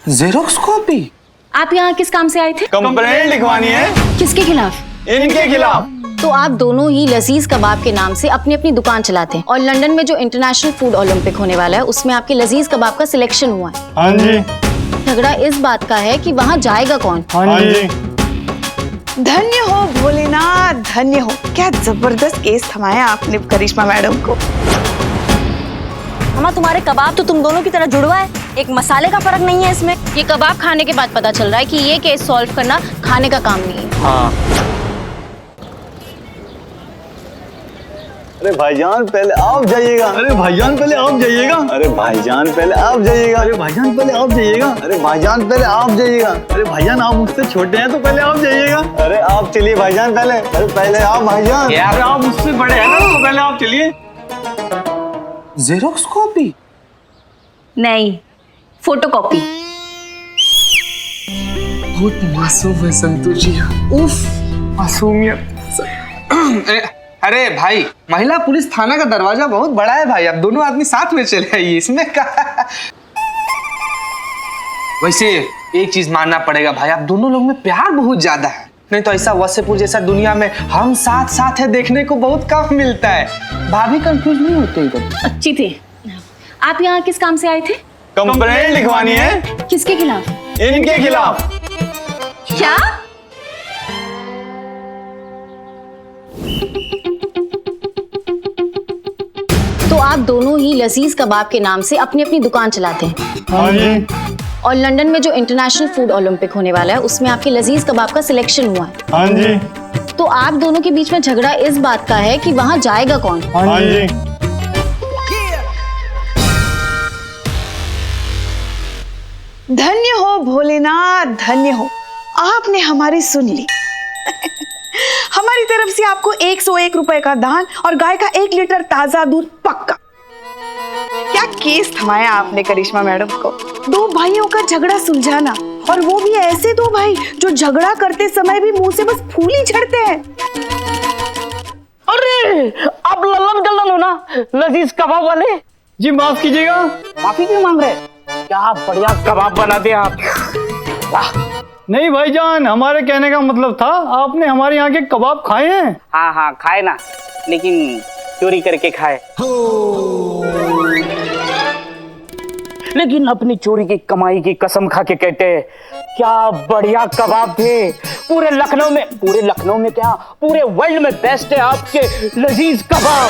Xerox copy? आप यहाँ किस काम से आए थे? कंप्लेंट लिखवानी है। किसके खिलाफ? इनके खिलाफ। तो आप दोनों ही लजीज कबाब के नाम से अपनी अपनी दुकान चलाते हैं और लंदन में जो इंटरनेशनल फूड ओलंपिक होने वाला है उसमें आपके लजीज कबाब का सिलेक्शन हुआ है। हाँ जी। झगड़ा इस बात का है कि वहाँ जाएगा कौन? हाँ जी। धन्य हो भोलेनाथ, धन्य हो। क्या जबरदस्त केस थमाया आपने करिश्मा मैडम को। हमारा तुम्हारे कबाब तो तुम दोनों की तरह जुड़वा है, एक मसाले का फर्क नहीं है इसमें। ये कबाब खाने के बाद पता चल रहा है कि ये केस सॉल्व करना खाने का काम नहीं है। हाँ। अरे भाईजान पहले आप जाइएगा। अरे भाईजान पहले आप जाइएगा। अरे भाईजान पहले आप जाइएगा। अरे भाईजान पहले आप जाइएगा। अरे भाईजान पहले आप जाइएगा। अरे भाईजान आप मुझसे छोटे हैं तो पहले आप जाइएगा। अरे आप चलिए भाईजान पहले। अरे पहले आप भाईजान। यार आप मुझसे बड़े हैं ना तो पहले आप चलिए। Xerox copy? नहीं, फोटोकॉपी। बहुत मासूम है संतोष जी। उफ, मासूमियत। अरे भाई, महिला पुलिस थाना का दरवाजा बहुत बड़ा है भाई, अब दोनों आदमी साथ में चले आइए, इसमें क्या। वैसे एक चीज मानना पड़ेगा भाई, आप दोनों लोग में प्यार बहुत ज्यादा है, नहीं तो ऐसा वसेपुर जैसा दुनिया में हम साथ साथ है देखने को बहुत कम मिलता है। भाभी कंफ्यूज नहीं होते इधर। अच्छी थी। आप यहाँ किस काम से आए थे? कंप्लेंट लिखवानी है। किसके खिलाफ? इनके खिलाफ। क्या? तो आप दोनों ही लजीज कबाब के नाम से अपनी अपनी दुकान चलाते हैं हाँ जी। और लंदन में जो इंटरनेशनल फूड ओलंपिक होने वाला है उसमें आपके लजीज कबाब का सिलेक्शन हुआ है। हाँ जी। तो आप दोनों के बीच में झगड़ा इस बात का है कि वहाँ जाएगा कौन? हाँ जी। धन्य हो भोलेनाथ, धन्य हो। आपने हमारी सुन ली। हमारी तरफ से आपको 101 रुपए का दान और गाय का 1 लीटर ताजा दूध पक्का। क्या केस थमाया आपने करिश्मा मैडम को। दो भाइयों का झगड़ा सुलझाना, और वो भी ऐसे दो भाई जो झगड़ा करते समय भी मुंह से बस फूल ही झड़ते हैं। अरे आप लल्लन गल्लन हो ना, लजीज कबाब वाले। जी माफ कीजिएगा। माफी क्यों मांग रहे? क्या बढ़िया कबाब बनाते आप। वाह। नहीं भाईजान, हमारे कहने का मतलब था आपने हमारे यहाँ के कबाब खाए हैं। हाँ हाँ खाए ना, लेकिन चोरी करके खाए। लेकिन अपनी चोरी की कमाई की कसम खा के कहते हैं, क्या बढ़िया कबाब थे। पूरे लखनऊ में क्या, पूरे वर्ल्ड में बेस्ट है आपके लजीज कबाब।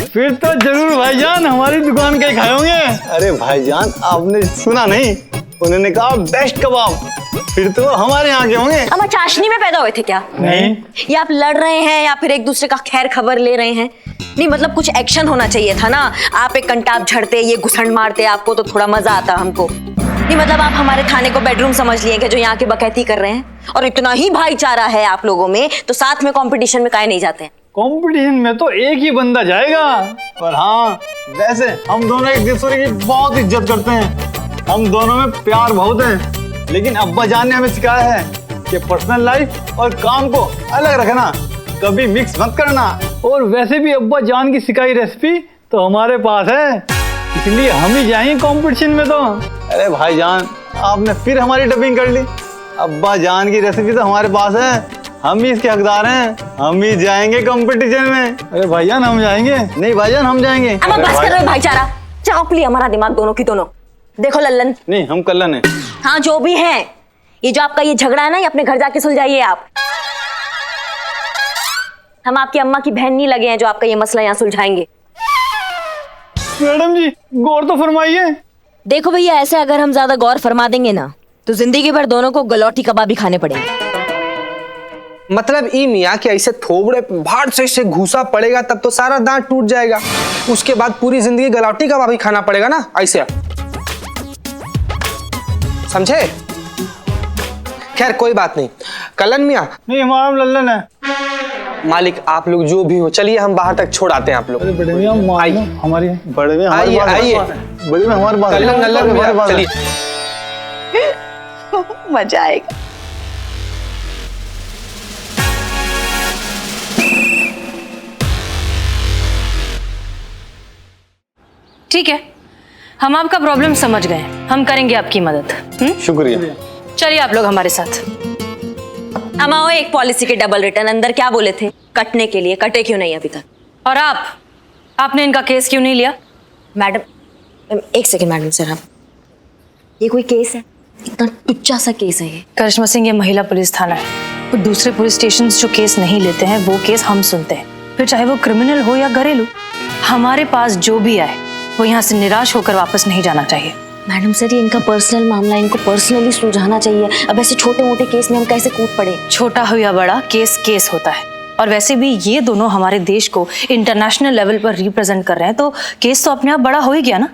फिर तो जरूर भाईजान हमारी दुकान के खाए होंगे। अरे भाईजान आपने सुना नहीं, उन्होंने कहा बेस्ट कबाब, फिर तो हमारे यहाँ के होंगे। अब आप चाशनी में पैदा हुए थे क्या? नहीं। या आप लड़ रहे हैं या फिर एक दूसरे का खैर खबर ले रहे हैं? नहीं मतलब कुछ एक्शन होना चाहिए था ना। आप एक कंटाप झड़ते, ये घुसंड मारते आपको तो थोड़ा मजा आता हमको। नहीं मतलब आप हमारे थाने को बेडरूम समझ लिए कि जो यहाँ की बकैती कर रहे हैं। और इतना ही भाईचारा है आप लोगों में तो साथ में कंपटीशन में काहे नहीं जाते हैं? कंपटीशन में तो एक ही बंदा जाएगा। पर हाँ, वैसे हम दोनों एक दूसरे की बहुत इज्जत करते हैं, हम दोनों में प्यार बहुत है। लेकिन अब्बा जान ने हमें सिखाया है कि पर्सनल लाइफ और काम को अलग रखना, कभी मिक्स मत करना। और वैसे भी अब्बा जान की सिखाई रेसिपी तो हमारे पास है, इसलिए हम ही जाएंगे कंपटीशन में। तो अरे भाईजान आपने फिर हमारी डबिंग कर ली। अब्बा जान की रेसिपी तो हमारे पास है, हम ही इसके हकदार हैं, हम ही जाएंगे कंपटीशन में। अरे भाईजान हम जाएंगे। नहीं भाईजान हम जाएंगे। अब आप बस कर रहे हो भाईचारा, चाप लिया हमारा दिमाग दोनों की दोनों। देखो लल्लन, नहीं हम कल्लन है। हाँ जो भी है, ये जो आपका ये झगड़ा है ना, ये अपने घर जाके सुलझाइए आप। हम आपकी अम्मा की बहन नहीं लगे हैं जो आपका ये मसला यहाँ सुलझाएंगे। मैडम जी गौर तो फरमाइए। देखो भैया, ऐसे अगर हम ज्यादा गौर फरमा देंगे ना तो जिंदगी भर दोनों को गलौटी कबाब ही खाने पड़ेंगे। मतलब ई मियाँ कि ऐसे थोबड़े भाड़ से ऐसे घुसा पड़ेगा तब तो सारा दांत टूट जाएगा, उसके बाद पूरी जिंदगी गलौटी कबाब ही खाना पड़ेगा ना, ऐसे समझे। खैर कोई बात नहीं। कलन मियाँ। नहीं हमारा लल्लन है। मालिक आप लोग जो भी हो, चलिए हम बाहर तक छोड़ आते हैं आप लोग। अरे बड़े मियाँ आइए। हमारी बड़े में हमारे आइए पास आइए। है। बड़े में हमारे पास है। कलन नल्लन हमारे मियाँ, पास है। चलिए। मजा आएगा। ठीक है, हम आपका प्रॉब्लम समझ गए। हम करेंगे आपकी मदद। शुक्रिया। चलिए आप लोग हमारे साथ। अमाओ, एक पॉलिसी के डबल रिटर्न अंदर क्या बोले थे? कटने के लिए, कटे क्यों नहीं अभी तक? और आपने इनका केस क्यों नहीं लिया? मैडम, एक सेकंड मैडम सर, आप ये कोई केस है? इतना टुच्चा सा केस है ये। करिश्मा सिंह, ये महिला पुलिस थाना है, और दूसरे पुलिस स्टेशन जो केस नहीं लेते हैं वो केस हम सुनते हैं, फिर चाहे वो क्रिमिनल हो या घरेलू। हमारे पास जो भी आए वो यहाँ से निराश होकर वापस नहीं जाना चाहिए। मैडम सर, ये इनका पर्सनल मामला है, इनको पर्सनली सुलझाना चाहिए। अब ऐसे छोटे मोटे केस में हम कैसे कूद पड़े? छोटा हो या बड़ा, केस केस होता है। और वैसे भी ये दोनों हमारे देश को इंटरनेशनल लेवल पर रिप्रेजेंट कर रहे हैं, तो केस तो अपने आप बड़ा हो ही गया ना।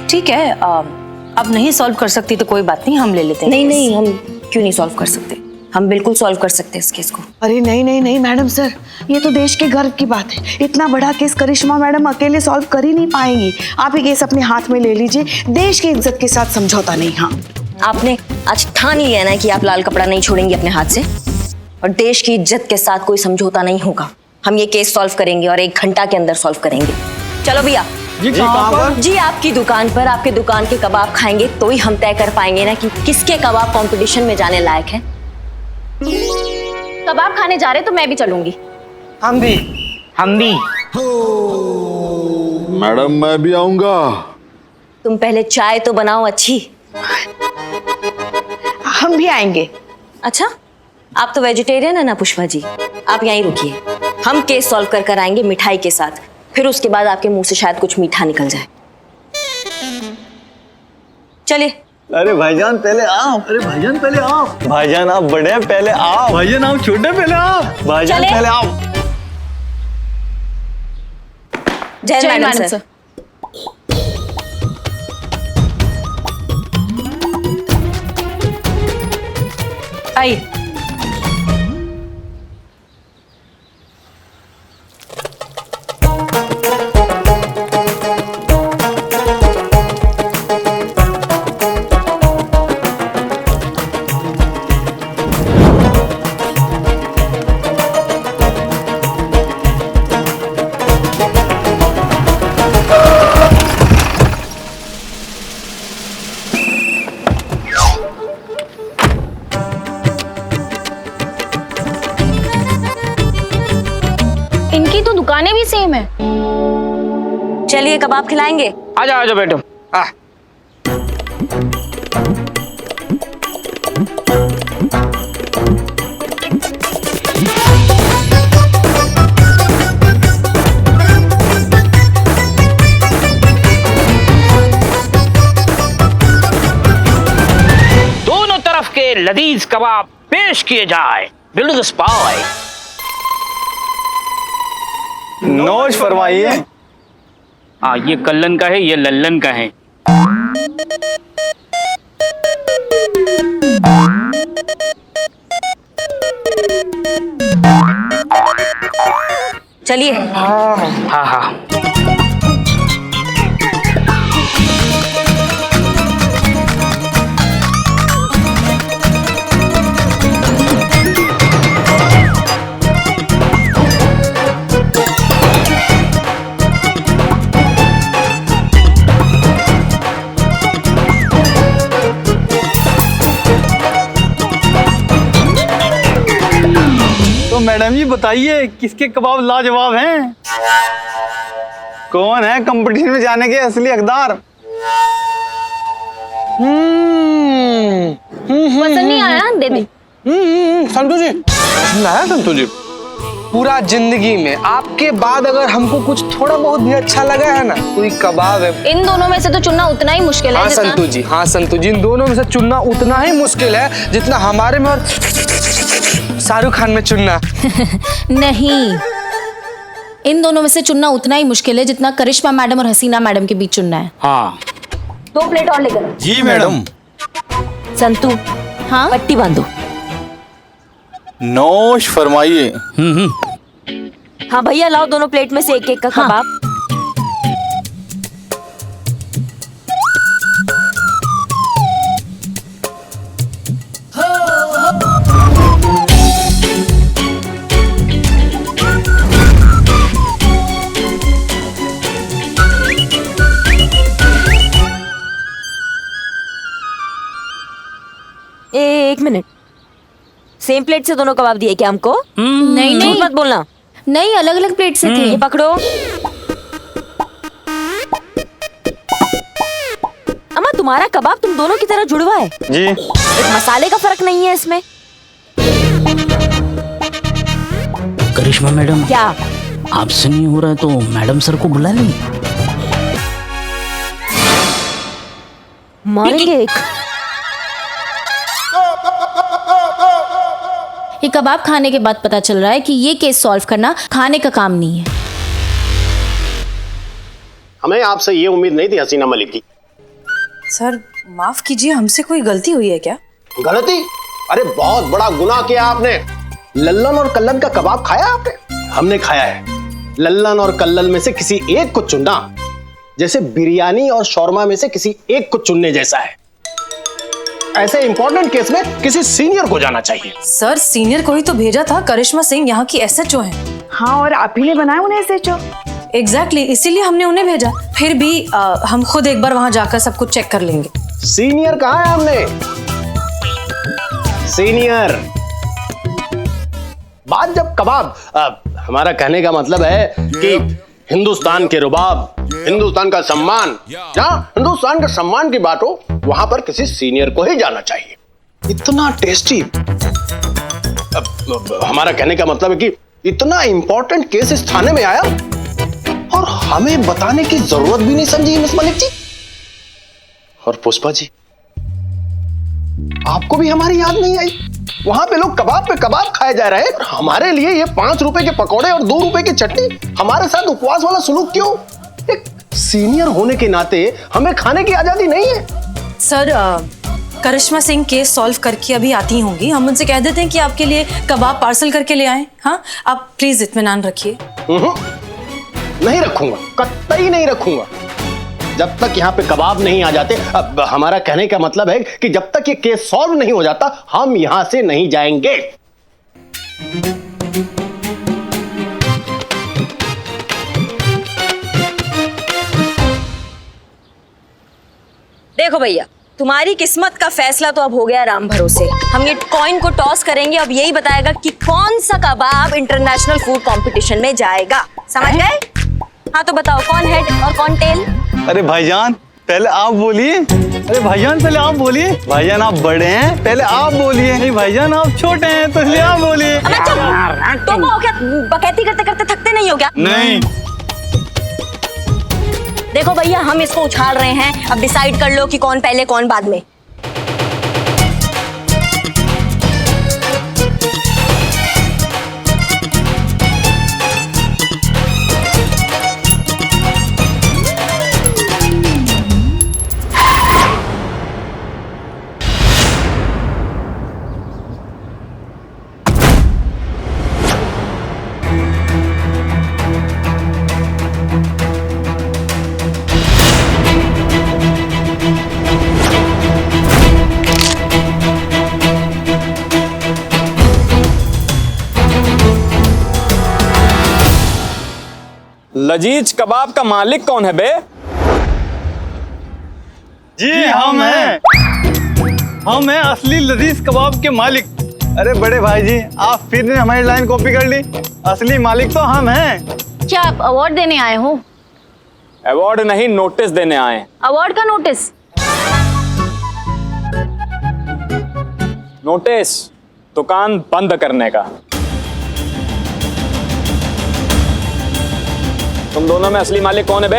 ठीक है, अब नहीं सॉल्व कर सकती तो कोई बात नहीं, हम ले लेते हैं। नहीं नहीं, हम क्यों नहीं सॉल्व कर सकते? हम बिल्कुल सॉल्व कर सकते हैं इस केस को। अरे नहीं नहीं नहीं मैडम सर, ये तो देश के गर्व की बात है। इतना बड़ा केस करिश्मा मैडम अकेले सॉल्व कर ही नहीं पाएंगी। आप ये केस अपने हाथ में ले लीजिए, देश की इज्जत के साथ समझौता नहीं। हाँ, आपने आज ठान ही लिया ना कि आप लाल कपड़ा नहीं छोड़ेंगे अपने हाथ से, और देश की इज्जत के साथ कोई समझौता नहीं होगा। हम ये केस सॉल्व करेंगे और 1 घंटा के अंदर सॉल्व करेंगे। चलो भैया जी कहाँ पर? जी, आपकी दुकान पर। आपके दुकान के कबाब खाएंगे तो ही हम तय कर पाएंगे ना कि किसके कबाब कंपटीशन में जाने लायक है। कबाब खाने जा रहे तो मैं भी चलूंगी। हम भी। मैडम मैं भी आऊंगा। तुम पहले चाय तो बनाओ अच्छी। हम भी आएंगे। अच्छा, आप तो वेजिटेरियन है ना पुष्पा जी? आप यहीं रुकिए, हम केस सॉल्व कर कर आएंगे मिठाई के साथ। फिर उसके बाद आपके मुंह से शायद कुछ मीठा निकल जाए। चलिए। अरे भाईजान पहले आप। अरे भाईजान पहले आप। भाईजान आप बड़े हैं, पहले आप। भाईजान आप छोटे, पहले आप। भाईजान चले। पहले आप। जय मैडम सर। आइए। इनकी तो दुकानें भी सेम है। चलिए कबाब खिलाएंगे। आजा बैठो। दोनों तरफ के लजीज कबाब पेश किए जाए। बिल्कुल स्पाई। नोश फरमाइए। हाँ, ये कल्लन का है, ये लल्लन का है। चलिए। हाँ हाँ। तो मैडम जी बताइए, किसके कबाब लाजवाब हैं? कौन है कंपटीशन में जाने के असली हकदार? पसंद नहीं आया? दे दे। संतु जी, है संतु जी, पूरा जिंदगी में आपके बाद अगर हमको कुछ थोड़ा बहुत भी अच्छा लगा है ना, तो ये कबाब है। इन दोनों में से तो चुनना उतना ही मुश्किल है। हाँ संतु जी, हाँ संतु जी, इन दोनों में से चुनना उतना ही मुश्किल है जितना हमारे में और शाहरुख खान में चुनना। नहीं, इन दोनों में से चुनना उतना ही मुश्किल है जितना करिश्मा मैडम और हसीना मैडम के बीच चुनना है। हाँ 2 प्लेट और लेकर। जी मैडम। संतु, हाँ, पट्टी बांधो। नोश फरमाइए। हाँ भैया, लाओ दोनों प्लेट में से एक एक का हाँ। कबाब। एक मिनट, सेम प्लेट से दोनों कबाब दिए क्या हमको? नहीं झूठ नहीं मत बोलना। नहीं, अलग अलग प्लेट से थे। ये पकड़ो। अम्मा तुम्हारा कबाब तुम दोनों की तरह जुड़वा है। जी एक मसाले का फर्क नहीं है इसमें। करिश्मा मैडम, क्या? आपसे नहीं हो रहा है तो मैडम सर को बुला लें। मारेंगे एक। ये कबाब खाने के बाद पता चल रहा है कि ये केस सॉल्व करना खाने का काम नहीं है। हमें आपसे ये उम्मीद नहीं थी हसीना मलिक की। सर माफ कीजिए, हमसे कोई गलती हुई है क्या? गलती? अरे बहुत बड़ा गुनाह किया आपने। लल्लन और कल्लन का कबाब खाया आपने? हमने खाया है। लल्लन और कल्लन में से किसी एक को चुनना जैसे बिरयानी और शौरमा में से किसी एक को चुनने जैसा है। ऐसे इंपॉर्टेंट केस में किसी सीनियर को जाना चाहिए। सर सीनियर को ही तो भेजा था, करिश्मा सिंह यहाँ की SHO हैं। हाँ, और आप ही ने बनाया उन्हें SHO। एग्जैक्टली, इसीलिए हमने उन्हें भेजा। फिर भी हम खुद एक बार वहाँ जाकर सब कुछ चेक कर लेंगे। सीनियर कहाँ है हमने? सीनियर बात जब कबाब, हमारा कहने का मतलब है कि हिंदुस्तान के रुबाब, हिंदुस्तान का सम्मान, जहां हिंदुस्तान के सम्मान की बात हो वहां पर किसी सीनियर को ही जाना चाहिए। इतना टेस्टी, हमारा कहने का मतलब है कि इतना इंपॉर्टेंट केस इस थाने में आया और हमें बताने की जरूरत भी नहीं समझी मिस मलिक जी। और पुष्पा जी, आपको भी हमारी याद नहीं आई? वहां पे लोग कबाब पे कबाब खाए जा रहे हैं और हमारे लिए ये 5 रुपए के पकौड़े और 2 रुपए की चटनी, हमारे साथ उपवास वाला सुलूक क्यों? एक सीनियर होने के नाते हमें खाने की आजादी नहीं है? सर करिश्मा सिंह केस सॉल्व करके अभी आती होंगी, हम उनसे कह देते हैं कि आपके लिए कबाब पार्सल करके ले आए। हाँ, आप प्लीज इत्मीनान रखिए। नहीं रखूंगा, कतई नहीं रखूंगा जब तक यहाँ पे कबाब नहीं आ जाते। अब हमारा कहने का मतलब है कि जब तक ये केस सॉल्व नहीं हो जाता हम यहां से नहीं जाएंगे। देखो भैया, तुम्हारी किस्मत का फैसला तो अब हो गया राम भरोसे। हम ये कॉइन को टॉस करेंगे, अब यही बताएगा कि कौन सा कबाब इंटरनेशनल फूड कंपटीशन में जाएगा। समझ गए? हाँ तो बताओ, कौन हेड और कौन टेल? अरे भाईजान पहले आप बोलिए। अरे भाईजान पहले आप बोलिए। भाईजान आप बड़े हैं, पहले आप बोलिए। नहीं भाईजान आप छोटे हैं तो इसलिए आप बोलिए। तो वो क्या बकैती करते करते थकते नहीं हो क्या? नहीं। देखो भैया, हम इसको उछाल रहे हैं, अब डिसाइड कर लो कि कौन पहले कौन बाद में। लजीज कबाब का मालिक कौन है बे? जी हम हैं असली लजीज कबाब के मालिक। अरे बड़े भाई जी, आप फिर ने हमारी लाइन कॉपी कर ली। असली मालिक तो हम हैं। क्या आप अवार्ड देने आए हो? अवार्ड नहीं, नोटिस देने आए। अवार्ड का नोटिस? नोटिस दुकान बंद करने का। तुम दोनों में असली मालिक कौन है बे?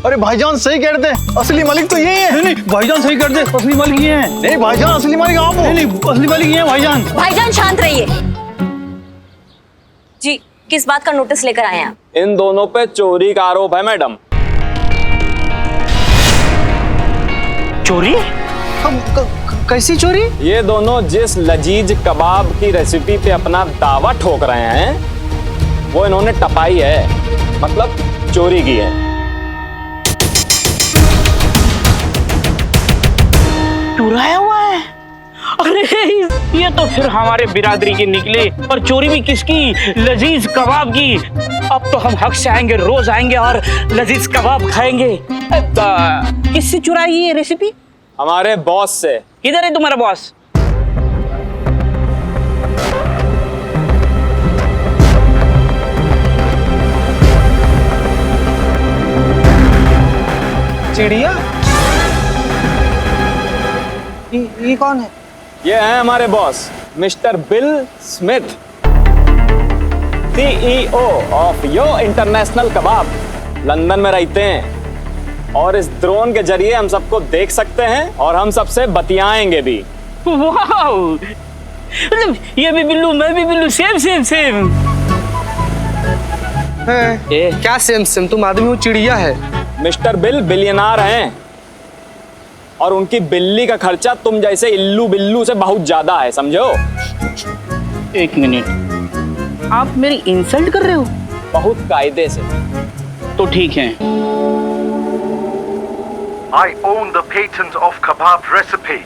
अरे भाईजान सही कह रहे थे, असली मालिक तो यही है। नहीं भाईजान सही कर दे, असली मालिक ये हैं। नहीं भाईजान असली मालिक आप हो। नहीं असली मालिक ये हैं भाईजान। भाईजान शांत रहिए जी। किस बात का नोटिस लेकर आए हैं? इन दोनों पे चोरी का आरोप है मैडम। चोरी? कैसी चोरी? ये दोनों जिस लजीज कबाब की रेसिपी पे अपना दावा ठोक रहे हैं वो इन्होंने टपाई है, मतलब चोरी की है। चुराया हुआ है? अरे ये तो फिर हमारे बिरादरी की निकली, और चोरी भी किसकी? लजीज कबाब की। अब तो हम हक से आएंगे, रोज आएंगे और लजीज कबाब खाएंगे। किससे चुराई ये रेसिपी? हमारे बॉस से। किधर है तुम्हारा बॉस? चिड़िया? ये कौन है? ये हैं हमारे boss Mister Bill Smith, CEO of Yo International kebab. London में रहते हैं और इस ड्रोन के जरिए हम सबको देख सकते हैं और हम सबसे बतियाएंगे भी। वाओ, मतलब ये भी बिल्लू, मैं भी बिल्लू, सेम सेम सेम। क्या सेम सेम? तुम आदमी हो, चिड़िया है। मिस्टर बिल बिलियनार हैं और उनकी बिल्ली का खर्चा तुम जैसे इल्लू बिल्लू से बहुत ज्यादा है, समझो। एक मिनट, आप मेरी इंसल्ट कर रहे हो? बहुत कायदे से। तो ठीक है। I own the patent of kebab recipe.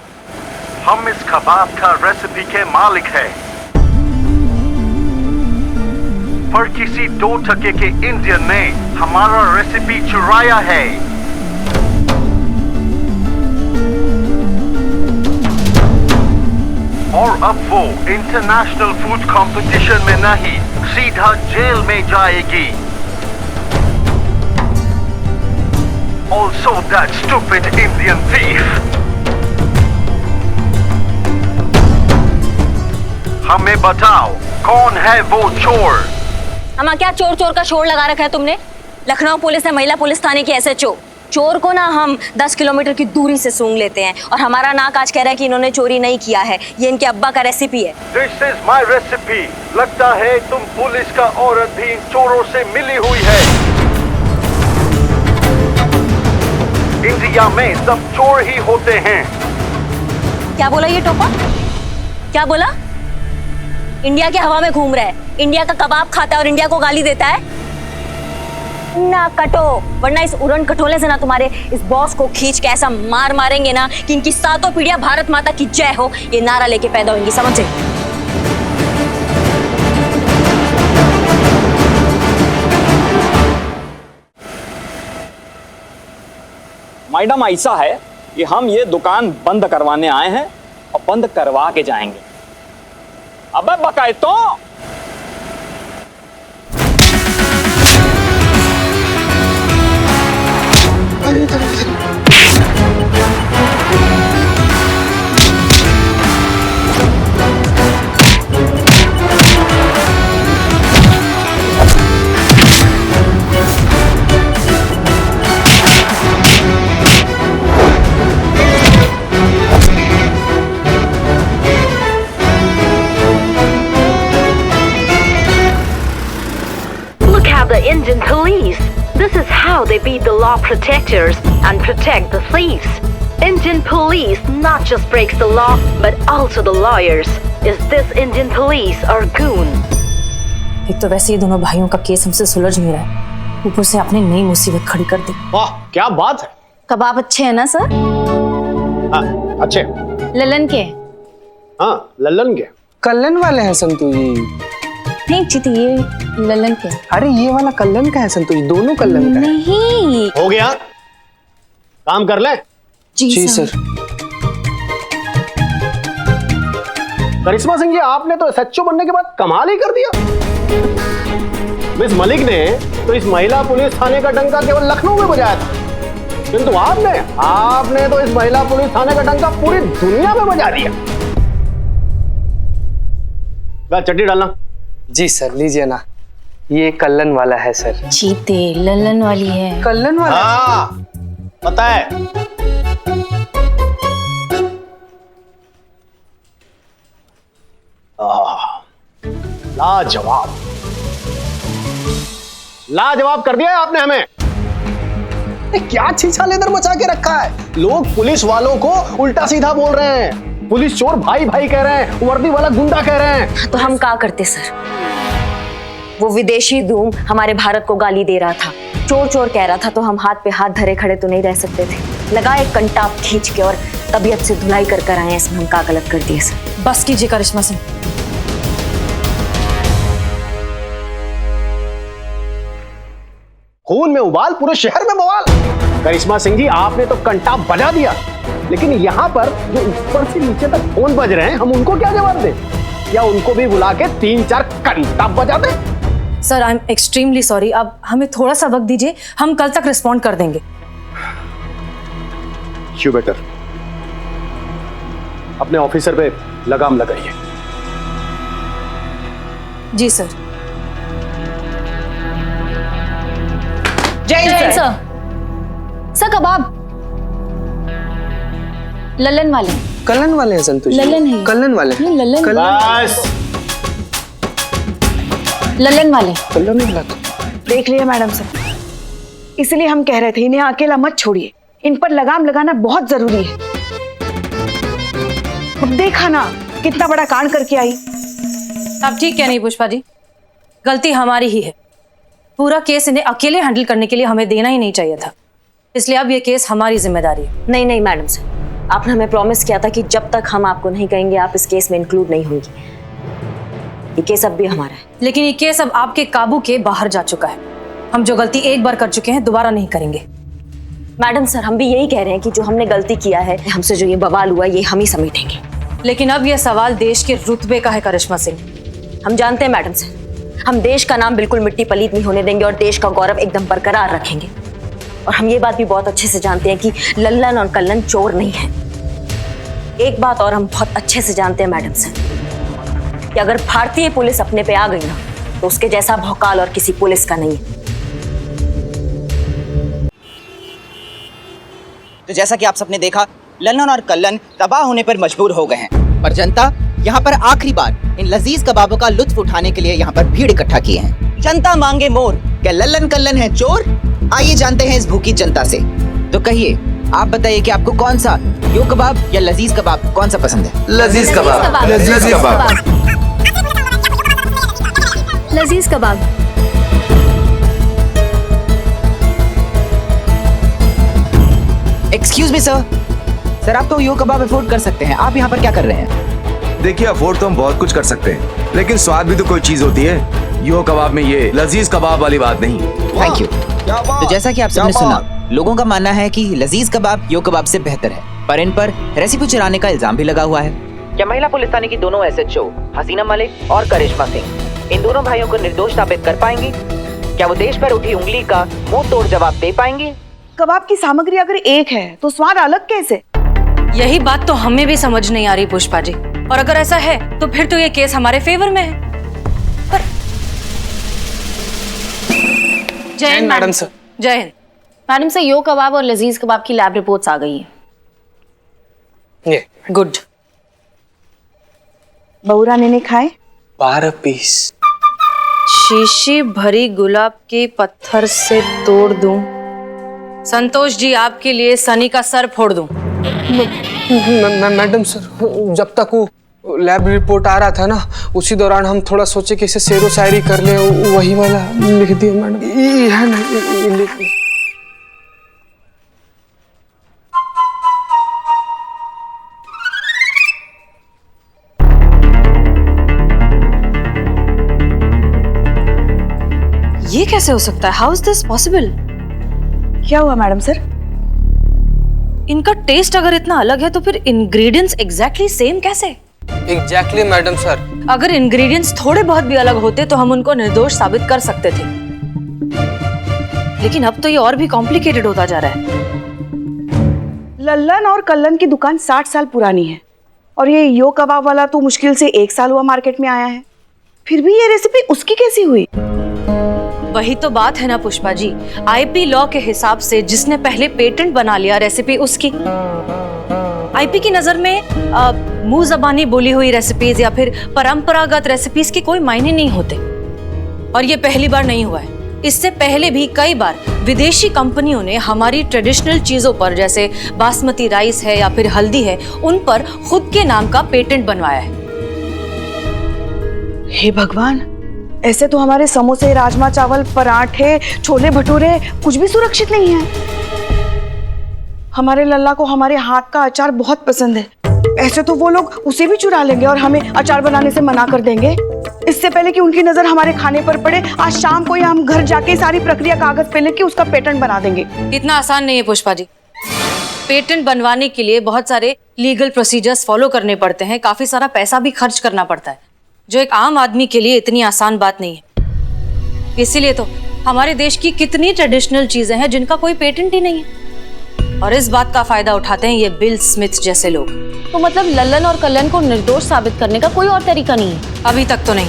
हम इस कबाब का रेसिपी के मालिक हैं। पर किसी 2% के इंडियन ने हमारा रेसिपी चुराया है। और अब वो इंटरनेशनल फूड कंपटीशन में नहीं, सीधा जेल में जाएगी। Also that stupid Indian thief. हमें बताओ कौन है वो चोर? हम क्या चोर चोर का शोर लगा रखा है तुमने? लखनऊ पुलिस है, महिला पुलिस थाने की SHO। चोर को ना हम 10 किलोमीटर की दूरी से सूंघ लेते हैं और हमारा नाक आज कह रहा है कि इन्होंने चोरी नहीं किया है, ये इनके अब्बा का रेसिपी है। This is my recipe. लगता है तुम पुलिस का औरत भी इन चोरों से मिली हुई है। इंडिया में सब चोर ही होते हैं। क्या बोला ये टोपा? क्या बोला? इंडिया के हवा में घूम रहा है, इंडिया का कबाब खाता है और इंडिया को गाली देता है? ना कटो, वरना इस उड़न कटोले से ना तुम्हारे इस बॉस को खींच के ऐसा मार मारेंगे ना कि इनकी 7 पीढ़ियां भारत माता की जय हो ये नारा लेके पैदा होंगी, समझे? मैडम ऐसा है कि हम ये दुकान बंद करवाने आए हैं और बंद करवा के जाएंगे। अबे बकायतो The Indian police. This is how they beat the law protectors and protect the thieves. Indian police not just breaks the law but also the lawyers. Is this Indian police or goon? एक तो वैसे ही दोनों भाइयों का case हमसे सुलझ नहीं रहा है, ऊपर से आपने नई मुसीबत खड़ी कर दी। वाह क्या बात है। कबाब अच्छे हैं ना सर? हाँ अच्छे। ललन के? हाँ ललन के। कल्लन वाले हैं संतू जी? नहीं चिति, ये ललन के। अरे ये वाला कल्लन का है संतू जी, दोनों कल्लन का है। नहीं हो गया, काम कर ले। जी सर। करिश्मा सिंह जी आपने तो SHO बनने के बाद कमाल ही कर दिया। मिस मलिक ने तो इस महिला पुलिस थाने का डंका केवल लखनऊ में बजाया था, किंतु आपने तो इस महिला पुलिस थाने का डंका पूरी दुनिया में बजा दिया। चट्टी डालना। जी सर, लीजिए ना, ये कल्लन वाला है सर। चीते ललन वाली है। कल्लन वाला? हाँ पता है। लाजवाब लाजवाब कर दिया है आपने हमें। क्या छीछाल इधर मचा के रखा है। लोग पुलिस वालों को उल्टा सीधा बोल रहे हैं, पुलिस चोर भाई भाई कह रहे हैं, वर्दी वाला गुंडा कह रहे हैं। तो हम क्या करते सर? वो विदेशी धूम हमारे भारत को गाली दे रहा था, चोर चोर कह रहा था, तो हम हाथ पे हाथ धरे खड़े तो नहीं रह सकते थे। लगाए कंटाप खींच के और तबीयत से धुलाई कर कर आए, इसमें हम क्या गलत कर दिए सर? बस कीजिए करिश्मा सिंह। खून में उबाल, पूरे शहर में बवाल। करिश्मा सिंह जी आपने तो कंटाप बजा दिया, लेकिन यहाँ पर जो ऊपर से नीचे तक फोन बज रहे हैं, हम उनको क्या जवाब दें? या उनको भी बुला के 3-4 कंटाप बजा दें? Sir I am extremely sorry, अब हमें थोड़ा सा वक्त दीजिए, हम कल तक रिस्पॉन्ड कर देंगे। यू बेटर अपने ऑफिसर पे लगाम लगाइए। जी सर। जय सर। सर कबाब लल्लन वाले। कलन वाले हैं संतोष जी? लल्लन है। कलन वाले? नहीं लल्लन। बस लल्लन वाले। कलन वाला तो देख लिया मैडम सर, इसलिए हम कह रहे थे इन्हें अकेला मत छोड़िए, इन पर लगाम लगाना बहुत जरूरी है। अब देखा ना कितना बड़ा कांड करके आई। आप ठीक क्या नहीं पुष्पा जी, गलती हमारी ही है। पूरा केस इन्हें अकेले हैंडल करने के लिए हमें देना ही नहीं चाहिए था, इसलिए अब ये केस हमारी जिम्मेदारी है। नहीं नहीं मैडम सर, आपने हमें प्रॉमिस किया था कि जब तक हम आपको नहीं कहेंगे आप इस केस में इंक्लूड नहीं होंगी। ये केस अब भी हमारा है। लेकिन ये केस अब आपके काबू के बाहर जा चुका है। हम जो गलती एक बार कर चुके हैं दोबारा नहीं करेंगे। मैडम सर हम भी यही कह रहे हैं कि जो हमने गलती किया है, हमसे जो ये बवाल हुआ ये हम ही समेटेंगे। लेकिन अब यह सवाल देश के रुतबे का है करिश्मा सिंह। हम जानते हैं मैडम सर, हम देश का नाम बिल्कुल मिट्टी पलीत नहीं होने देंगे और देश का गौरव एकदम बरकरार रखेंगे। और हम ये बात भी बहुत अच्छे से जानते हैं कि लल्लन और कल्लन चोर नहीं है। एक बात और हम बहुत अच्छे से जानते हैं मैडम सर, कि अगर भारतीय पुलिस अपने पे आ गई ना तो उसके जैसा भौकाल और किसी पुलिस का नहीं है। तो जैसा कि आप सबने देखा, लल्लन और कल्लन तबाह होने पर मजबूर हो गए हैं और जनता यहाँ पर आखिरी बार इन लजीज कबाबों का लुत्फ उठाने के लिए यहाँ पर भीड़ इकट्ठा किए हैं। जनता मांगे मोर, क्या लल्लन कल्लन है चोर? आइए जानते हैं इस भूखी जनता से। तो कहिए, आप बताइए कि आपको कौन सा यो कबाब या लजीज कबाब कौन सा पसंद है? लजीज कबाब। लजीज कबाब। लजीज कबाब। एक्सक्यूज मी सर, सर आप तो यो कबाब अफोर्ड कर सकते हैं, आप यहाँ पर क्या कर रहे हैं? देखिए, अफोर्ड तो हम बहुत कुछ कर सकते हैं, लेकिन स्वाद भी तो कोई चीज होती है। यो कबाब में ये लजीज कबाब वाली बात नहीं। Thank you. तो जैसा कि आप सबने सुना, लोगों का मानना है कि लजीज कबाब यो कबाब से बेहतर है, पर इन पर रेसिपी चुराने का इल्जाम भी लगा हुआ है। क्या महिला पुलिस थाने की दोनों SHO हसीना मलिक और करिश्मा सिंह इन दोनों भाइयों को निर्दोष साबित कर पाएंगी? क्या वो देश पर उठी उंगली का मुंह तोड़ जवाब दे पाएंगी? कबाब की सामग्री अगर एक है तो स्वाद अलग कैसे? यही बात तो हमें भी समझ नहीं आ रही पुष्पा जी। और अगर ऐसा है तो फिर तो ये केस हमारे फेवर में है। पर जय हिंद मैडम सर। जय हिंद मैडम से यो कबाब और लजीज कबाब की लैब रिपोर्ट्स आ गई हैं। ये गुड। बहूरा ने खाए 12 पीस। शीशी भरी गुलाब के पत्थर से तोड़ दूं, संतोष जी आपके लिए सनी का सर फोड़ दूं। मैडम सर, जब तक वो लैब रिपोर्ट आ रहा था ना, उसी दौरान हम थोड़ा सोचे कि इसे शेरो शायरी कर ले, वही वाला लिख दिया मैडम। ये है ना, ये लिख दिया। ये कैसे हो सकता है? How is this possible? क्या हुआ मैडम सर? इनका टेस्ट अगर इतना अलग है तो फिर इंग्रेडिएंट्स एग्जैक्टली सेम कैसे? Exactly madam sir. अगर इंग्रेडिएंट्स थोड़े बहुत भी अलग होते तो हम उनको निर्दोष साबित कर सकते थे, लेकिन अब तो ये और भी कॉम्प्लिकेटेड होता जा रहा है। लल्लन और कल्लन की दुकान 60 साल पुरानी है और ये यो कबाब वाला तो मुश्किल से 1 साल हुआ मार्केट में आया है, फिर भी ये रेसिपी उसकी कैसी हुई? वही तो बात है ना पुष्पा जी, IP लॉ के हिसाब से जिसने पहले पेटेंट बना लिया रेसिपी उसकी। IP की नजर में मुंह जबानी बोली हुई रेसिपीज या फिर परंपरागत रेसिपीज के कोई मायने नहीं होते। और ये पहली बार नहीं हुआ है, इससे पहले भी कई बार विदेशी कंपनियों ने हमारी ट्रेडिशनल चीजों पर, जैसे बासमती राइस है या फिर हल्दी है, उन पर खुद के नाम का पेटेंट बनवाया है। हे भगवान, ऐसे तो हमारे समोसे, राजमा चावल, पराठे, छोले भटूरे कुछ भी सुरक्षित नहीं है। हमारे लल्ला को हमारे हाथ का अचार बहुत पसंद है, ऐसे तो वो लोग उसे भी चुरा लेंगे और हमें अचार बनाने से मना कर देंगे। इससे पहले कि उनकी नजर हमारे खाने पर पड़े, आज शाम को ही हम घर जाके सारी प्रक्रिया कागज पे लेके उसका पेटेंट बना देंगे। इतना आसान नहीं है पुष्पा जी। पेटेंट बनवाने के लिए बहुत सारे लीगल प्रोसीजर्स फॉलो करने पड़ते हैं, काफी सारा पैसा भी खर्च करना पड़ता है, जो एक आम आदमी के लिए इतनी आसान बात नहीं है। इसीलिए तो हमारे देश की कितनी ट्रेडिशनल चीजें हैं जिनका कोई पेटेंट ही नहीं है। और इस बात का फायदा उठाते हैं ये बिल स्मिथ जैसे लोग। तो मतलब लल्लन और कल्लन को निर्दोष साबित करने का कोई और तरीका नहीं है? अभी तक तो नहीं।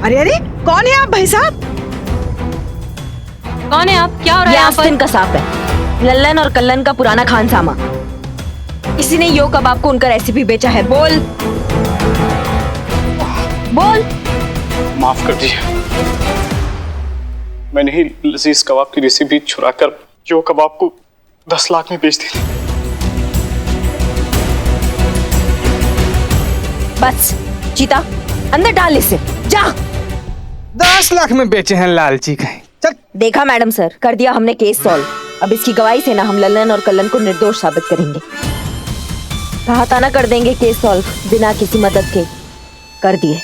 अरे अरे, कौन है आप भाई साहब? कौन है आप? क्या हो रहा ये है यहाँ आस्तीन का सांप है, लल्लन और कल्लन का पुराना खानसामा। इसी ने यो कबाब को उनका रेसिपी बेचा है। बोल बोल। माफ कर दीजिए, मैंने ही लजीज कबाब की रेसिपी चुराकर जो कबाब को 10 लाख में बेच दी थी। बस चीता, अंदर डाल इसे, जा। 10 लाख में बेचे हैं लालची कहीं। चल। देखा मैडम सर, कर दिया हमने केस सॉल्व। अब इसकी गवाही से ना हम लल्लन और कल्लन को निर्दोष साबित करेंगे। कहा था ना कर देंगे केस सॉल्व, बिना किसी मदद के कर दिए।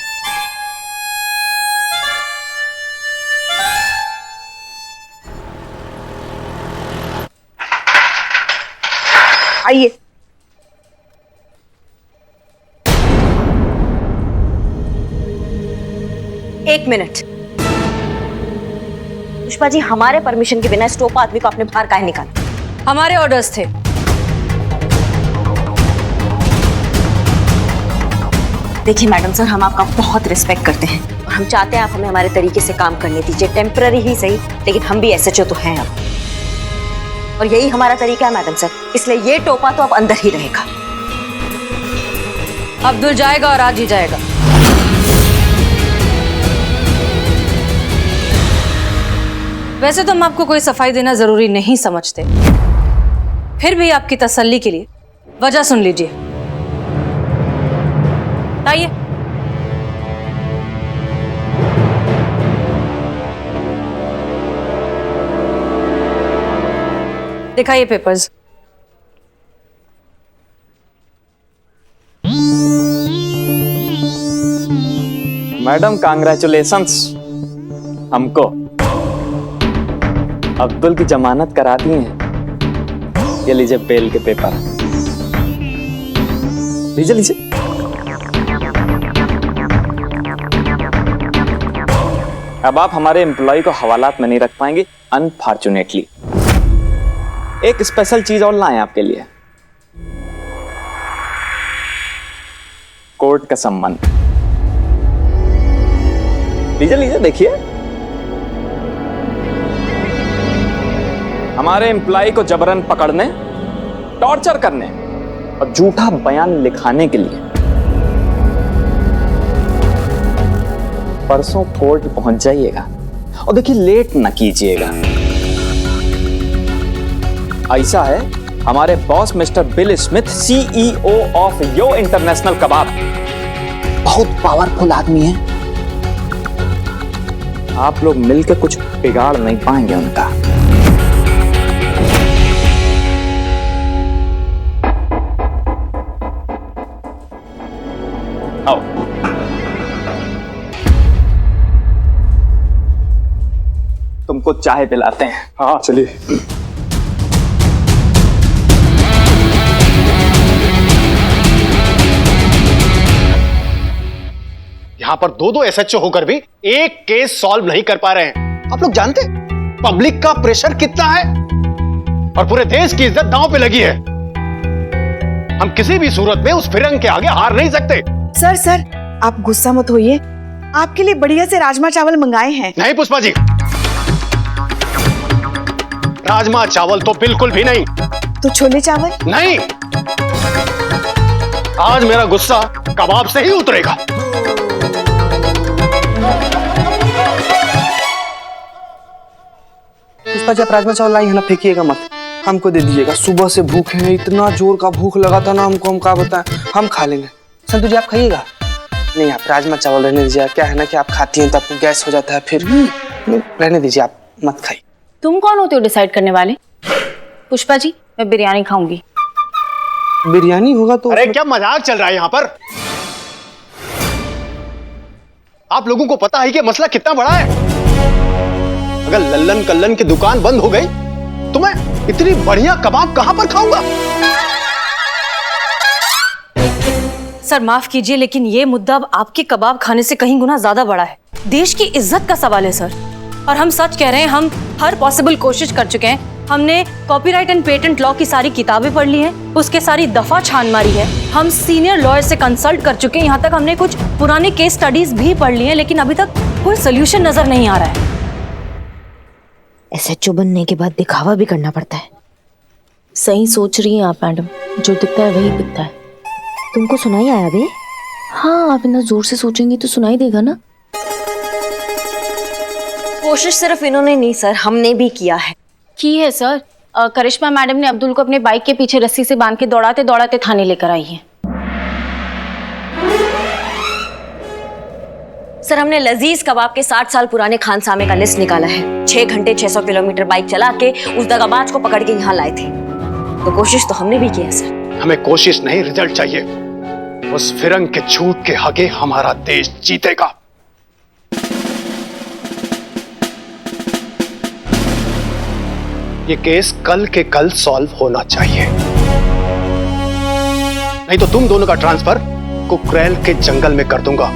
आइए। एक मिनट, पुष्पा जी, हमारे परमिशन के बिना इस टोपा आदमी को अपने बाहर काहे निकाला? हमारे ऑर्डर्स थे। देखिए मैडम सर, हम आपका बहुत रिस्पेक्ट करते हैं और हम चाहते हैं आप हमें हमारे तरीके से काम करने दीजिए, टेम्पररी ही सही, लेकिन हम भी एसएचओ तो हैं अब, और यही हमारा तरीका है मैडम सर, इसलिए ये टोपा तो अब अंदर ही रहेगा। अब्दुल जाएगा और आज ही जाएगा। वैसे तो हम आपको कोई सफाई देना जरूरी नहीं समझते, फिर भी आपकी तसल्ली के लिए वजह सुन लीजिए। आइए। दिखाइए पेपर्स। मैडम कांग्रेचुलेशंस, हमको अब्दुल की जमानत करा दी है। ये लीजिए बेल के पेपर, लीजिए लीजिए। अब आप हमारे एम्प्लॉय को हवालात में नहीं रख पाएंगे, अनफॉर्चुनेटली। एक स्पेशल चीज और लाए आपके लिए, कोर्ट का सम्मान। लीजिए लीजिए, देखिए। हमारे एम्प्लॉय को जबरन पकड़ने, टॉर्चर करने और झूठा बयान लिखाने के लिए परसों कोर्ट पहुंच जाइएगा, और देखिए लेट ना कीजिएगा। ऐसा है, हमारे boss Mister Bill Smith, CEO of Yo International Kebab, बहुत पावरफुल आदमी है। आप लोग मिलकर कुछ बिगाड़ नहीं पाएंगे उनका। आओ। तुमको चाय पिलाते हैं। हाँ चलिए। यहाँ पर दो एसएचओ होकर भी एक केस सॉल्व नहीं कर पा रहे हैं। आप लोग जानते पब्लिक का प्रेशर कितना है और पूरे देश की इज्जत दांव पे लगी है। हम किसी भी सूरत में उस फिरंग के आगे हार नहीं सकते। सर सर, आप गुस्सा मत होइए, आपके लिए बढ़िया से राजमा चावल मंगाए हैं। नहीं पुष्पा जी, राजमा चावल तो बिल्कुल भी नहीं। तो छोले चावल? नहीं, आज मेरा गुस्सा कबाब से ही उतरेगा। पुष्पा जी, आप राजमा चावल लाई है ना, फेंकिएगा मत, हमको दे दीजिएगा। सुबह से भूखे हैं, इतना जोर का भूख लगा था ना हमको, हम क्या बताएं, हम खा लेंगे। संतु जी आप खाइएगा? नहीं आप राजमा चावल रहने दीजिए। क्या है ना कि आप खाती हैं तो आपको गैस हो जाता है फिर। नहीं, रहने दीजिए, आप मत खाइए। तुम कौन होते हो डिसाइड करने वाले? पुष्पा जी, मैं बिरयानी खाऊंगी। बिरयानी होगा तो अरे क्या मजाक चल रहा है यहाँ पर? आप लोगों को पता है कि मसला कितना बड़ा है? अगर लल्लन कल्लन की दुकान बंद हो गई तो मैं इतनी बढ़िया कबाब कहां पर खाऊंगा? सर माफ कीजिए, लेकिन ये मुद्दा अब आपके कबाब खाने से कहीं गुना ज्यादा बड़ा है। देश की इज्जत का सवाल है सर, और हम सच कह रहे हैं, हम हर पॉसिबल कोशिश कर चुके हैं। हमने कॉपीराइट एंड पेटेंट लॉ की सारी किताबें पढ़ ली हैं, उसके सारी दफा छान मारी है। हम सीनियर लॉयर से कंसल्ट कर चुके हैं, यहाँ तक हमने कुछ पुराने केस स्टडीज भी पढ़ ली हैं, लेकिन अभी तक कोई सोल्यूशन नजर नहीं आ रहा है। SHO बनने के बाद दिखावा भी करना पड़ता है। सही सोच रही हैं आप मैडम, जो दिखता है वही दिखता है। तुमको सुनाई आया बे? हाँ, आप इतना जोर से सोचेंगी तो सुनाई देगा ना। कोशिश सिर्फ इन्होंने नहीं सर, हमने भी किया है। की है सर। करिश्मा मैडम ने अब्दुल को अपने बाइक के पीछे रस्सी से बांध के दौड़ाते दौड़ाते थाने लेकर आई है। सर हमने लजीज कबाब के 60 साल पुराने खानसामे का लिस्ट निकाला है। 6 घंटे 600 किलोमीटर बाइक चला के उस दगाबाज को पकड़ के यहाँ लाए थे। तो कोशिश तो हमने भी की है सर। हमें कोशिश नहीं, रिजल्ट चाहिए। उस फिरंग के झूठ के आगे हमारा देश जीतेगा। ये केस कल के कल सॉल्व होना चाहिए, नहीं तो तुम दोनों का ट्रांसफर कुकरेल के जंगल में कर दूंगा,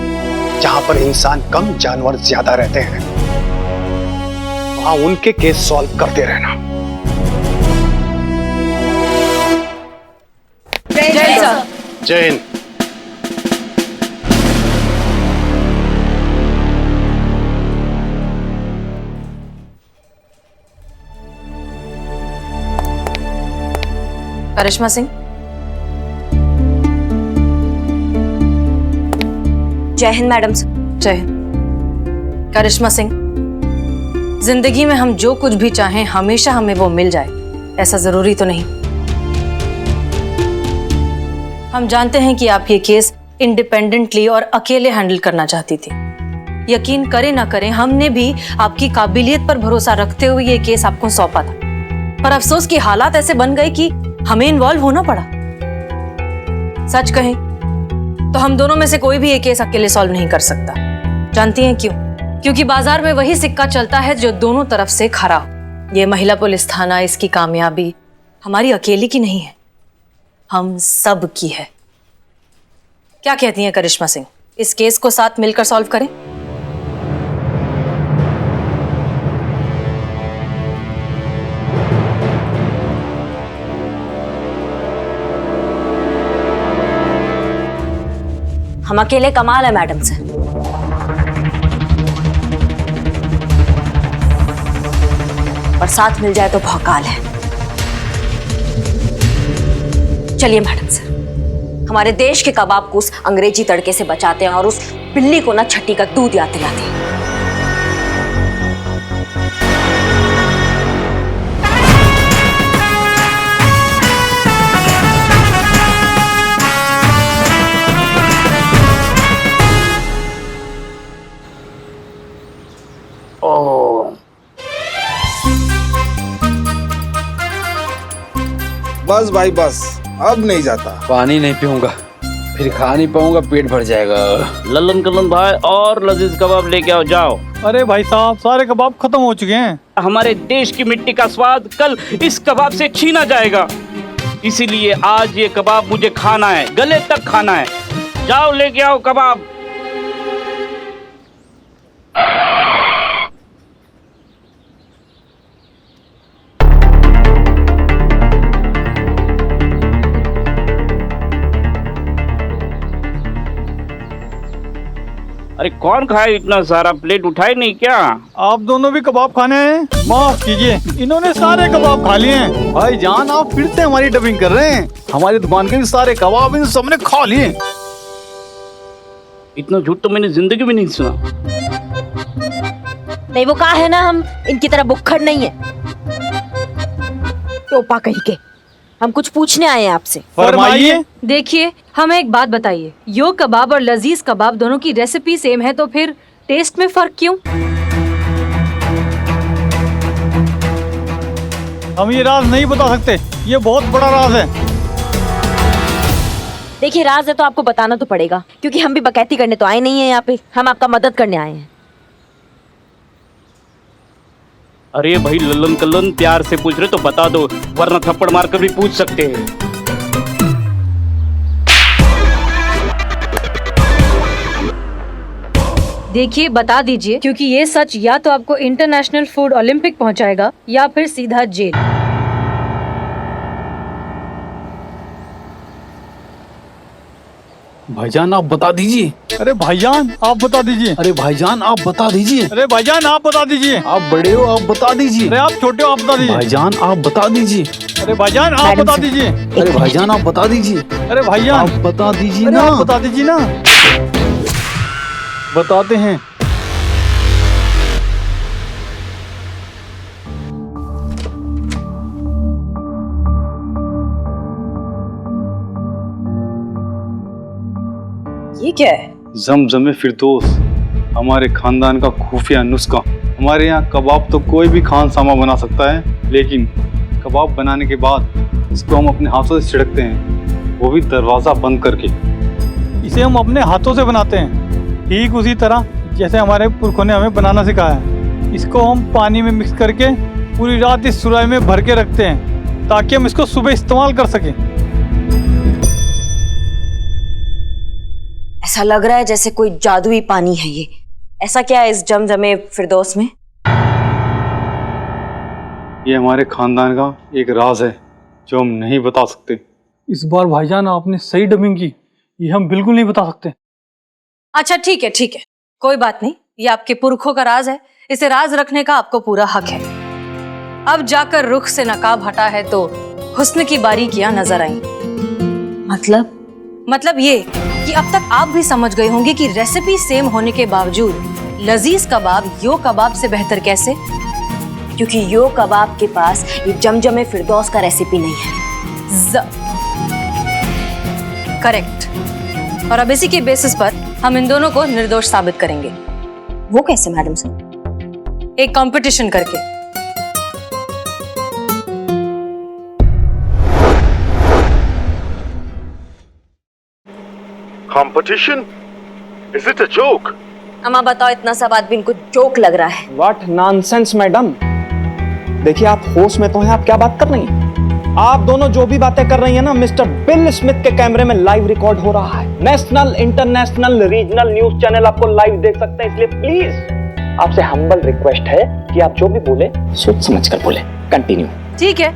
जहां पर इंसान कम जानवर ज्यादा रहते हैं। वहां उनके केस सॉल्व करते रहना। जय सर। जय हिंद। करिश्मा सिंह। जय हिंद मैडम। जय हिंद। करिश्मा सिंह, जिंदगी में हम जो कुछ भी चाहें हमेशा हमें वो मिल जाए, ऐसा जरूरी तो नहीं। हम जानते हैं कि आप ये केस इंडिपेंडेंटली और अकेले हैंडल करना चाहती थी। यकीन करें ना करें, हमने भी आपकी काबिलियत पर भरोसा रखते हुए ये केस आपको सौंपा था, पर अफसोस की हालात ऐसे बन गए कि हमें इन्वॉल्व होना पड़ा। सच कहें तो हम दोनों में से कोई भी ये केस अकेले सॉल्व नहीं कर सकता। जानती हैं क्यों? क्योंकि बाजार में वही सिक्का चलता है जो दोनों तरफ से खरा हो। ये महिला पुलिस थाना, इसकी कामयाबी हमारी अकेली की नहीं है, हम सब की है। क्या कहती हैं करिश्मा सिंह, इस केस को साथ मिलकर सॉल्व करें? हम अकेले कमाल है मैडम से। और साथ मिल जाए तो भौकाल है। चलिए मैडम सर, हमारे देश के कबाब को उस अंग्रेजी तड़के से बचाते हैं और उस बिल्ली को ना छठी का दूध याद दिलाते हैं। बस भाई बस, अब नहीं जाता। पानी नहीं पीऊंगा, फिर खा नहीं पाऊंगा, पेट भर जाएगा। लल्लन कल्लन भाई और लजीज कबाब लेके आओ, जाओ। अरे भाई साहब, सारे कबाब खत्म हो चुके हैं। हमारे देश की मिट्टी का स्वाद कल इस कबाब से छीना जाएगा, इसीलिए आज ये कबाब मुझे खाना है, गले तक खाना है। जाओ लेके आओ कबाब। अरे कौन खाए इतना सारा? प्लेट उठाए नहीं क्या? आप दोनों भी कबाब खाने हैं? माफ कीजिए, इन्होंने सारे कबाब खा लिए हैं। भाई जान, आप फिर से हमारी डबिंग कर रहे हैं। हमारी दुकान के भी सारे कबाब इन सबने खा लिए। इतना झूठ तो मैंने जिंदगी में नहीं सुना। नहीं, वो कहा है ना, हम इनकी तरह बुक्खड़ नहीं है। टोपा कहीं के, हम कुछ पूछने आए हैं आपसे। फरमाइए। देखिए, हमें एक बात बताइए, यो कबाब और लजीज कबाब दोनों की रेसिपी सेम है, तो फिर टेस्ट में फर्क क्यों? हम ये राज नहीं बता सकते, ये बहुत बड़ा राज है। देखिए, राज है तो आपको बताना तो पड़ेगा, क्योंकि हम भी बकैती करने तो आए नहीं है यहाँ पे, हम आपका मदद करने आए हैं। अरे भाई लल्लन कल्लन, प्यार से पूछ रहे तो बता दो, वरना थप्पड़ मारकर भी पूछ सकते हैं। देखिए, बता दीजिए, क्योंकि ये सच या तो आपको इंटरनेशनल फूड ओलंपिक पहुंचाएगा या फिर सीधा जेल। भाईजान आप बता दीजिए। अरे भाईजान आप बता दीजिए। अरे भाईजान आप बता दीजिए। अरे भाईजान आप बता दीजिए। आप बड़े हो, आप बता दीजिए। अरे आप छोटे हो, आप बता दीजिए। भाईजान आप बता दीजिए। अरे भाईजान आप बता दीजिए। अरे भाईजान आप बता दीजिए। अरे भाईजान आप बता दीजिए ना, आप बता दीजिए ना। बताते हैं। ये क्या है? ज़मज़म फिरदौस, हमारे खानदान का खुफिया नुस्खा। हमारे यहाँ कबाब तो कोई भी खानसामा बना सकता है, लेकिन कबाब बनाने के बाद इसको हम अपने हाथों से छिड़कते हैं, वो भी दरवाज़ा बंद करके। इसे हम अपने हाथों से बनाते हैं, ठीक उसी तरह जैसे हमारे पुरखों ने हमें बनाना सिखाया है। इसको हम पानी में मिक्स करके पूरी रात इस सुराही में भर के रखते हैं, ताकि हम इसको सुबह इस्तेमाल कर सकें। ऐसा लग रहा है जैसे कोई जादुई पानी है ये। ऐसा क्या है इस जमजमे फिरदौस में? ये हमारे खानदान का एक राज है जो हम नहीं बता सकते। इस बार भाईजान आपने सही डबिंग की, ये हम बिल्कुल नहीं बता सकते। अच्छा ठीक है, ठीक है, कोई बात नहीं, ये आपके पुरखों का राज है, इसे राज रखने का आपको पूरा हक है। अब जाकर रुख से नकाब हटा है तो हुस्न की बारीकियां नजर आई। मतलब ये कि अब तक आप भी समझ गए होंगे कि रेसिपी सेम होने के बावजूद लजीज कबाब यो कबाब से बेहतर कैसे? क्योंकि यो कबाब के पास ये जमजमे फिरदौस का रेसिपी नहीं है। करेक्ट। और अब इसी के बेसिस पर हम इन दोनों को निर्दोष साबित करेंगे। वो कैसे मैडम साहब? एक कंपटीशन करके। Competition? Is it a joke? अम्मा बताओ, इतना सब आदमी इनको जोक लग रहा है। What nonsense, madam. देखिए आप होश में तो हैं, आप क्या बात कर रही हैं? आप दोनों जो भी बातें कर रही हैं ना, मिस्टर बिल स्मिथ के कैमरे में लाइव रिकॉर्ड हो रहा है। National, international, regional news channel आपको लाइव देख सकते हैं, इसलिए प्लीज आपसे हम्बल रिक्वेस्ट है कि आप जो भी बोले सोच समझ कर बोले। कंटिन्यू। ठीक है,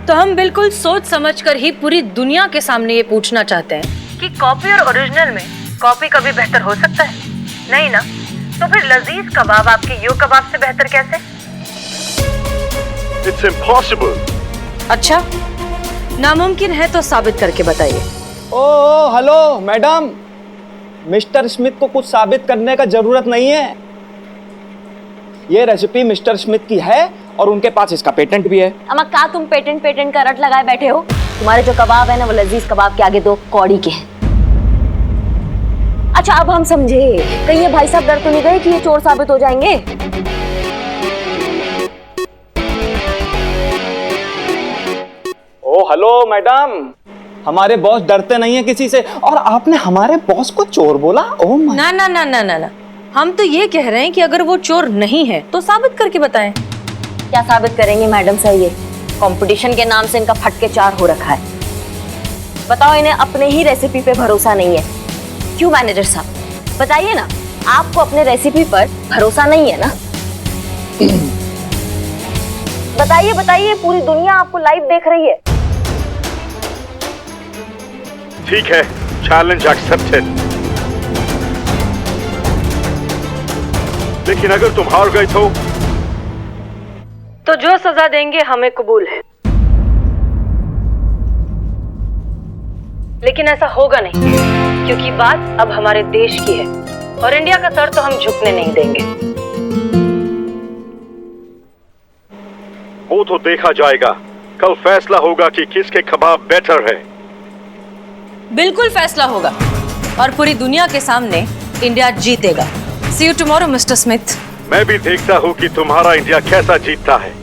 तो हम बिल्कुल सोच समझकर ही पूरी दुनिया के सामने ये पूछना चाहते हैं कि कॉपी और ओरिजिनल में कॉपी कभी बेहतर हो सकता है? नहीं ना? तो फिर लजीज कबाब आपके यो कबाब से बेहतर कैसे? It's impossible. अच्छा, नामुमकिन है तो साबित करके बताइए। Oh hello madam, mister Smith को कुछ साबित करने का जरूरत नहीं है। ये रेसिपी मिस्टर स्मिथ की है और उनके पास इसका पेटेंट भी है। अम्मा क्या तुम पेटेंट का रट लगाए बैठे हो? तुम्हारे जो कबाब है ना, वो लजीज कबाब के आगे दो कौड़ी के हैं। अच्छा अब हम समझे, कहीं ये भाई साहब डर तो नहीं गए कि ये चोर साबित हो जाएंगे? ओ हेलो मैडम, हमारे बॉस डरते नहीं है किसी से, और आपने हमारे बॉस को चोर बोला? ओह ना ना ना ना ना ना, हम तो ये कह रहे हैं कि अगर वो चोर नहीं है तो साबित करके बताएं। क्या साबित करेंगे मैडम साहब? ये कंपटीशन के नाम से इनका फटके चार हो रखा है। बताओ, इन्हें अपने ही रेसिपी पे भरोसा नहीं है। क्यों मैनेजर साहब, बताइए ना, आपको अपने रेसिपी पर भरोसा नहीं है ना? बताइए बताइए, पूरी दुनिया आपको लाइव देख रही है। ठीक है, चैलेंज एक्सेप्टेड। लेकिन अगर तुम हार गए तो जो सजा देंगे हमें कबूल है, लेकिन ऐसा होगा नहीं, क्योंकि बात अब हमारे देश की है और इंडिया का सर तो हम झुकने नहीं देंगे। वो तो देखा जाएगा, कल फैसला होगा कि किसके कबाब बेटर है। बिल्कुल फैसला होगा और पूरी दुनिया के सामने इंडिया जीतेगा। See you tomorrow, Mr. Smith. मैं भी देखता हूँ कि तुम्हारा इंडिया कैसा जीतता है।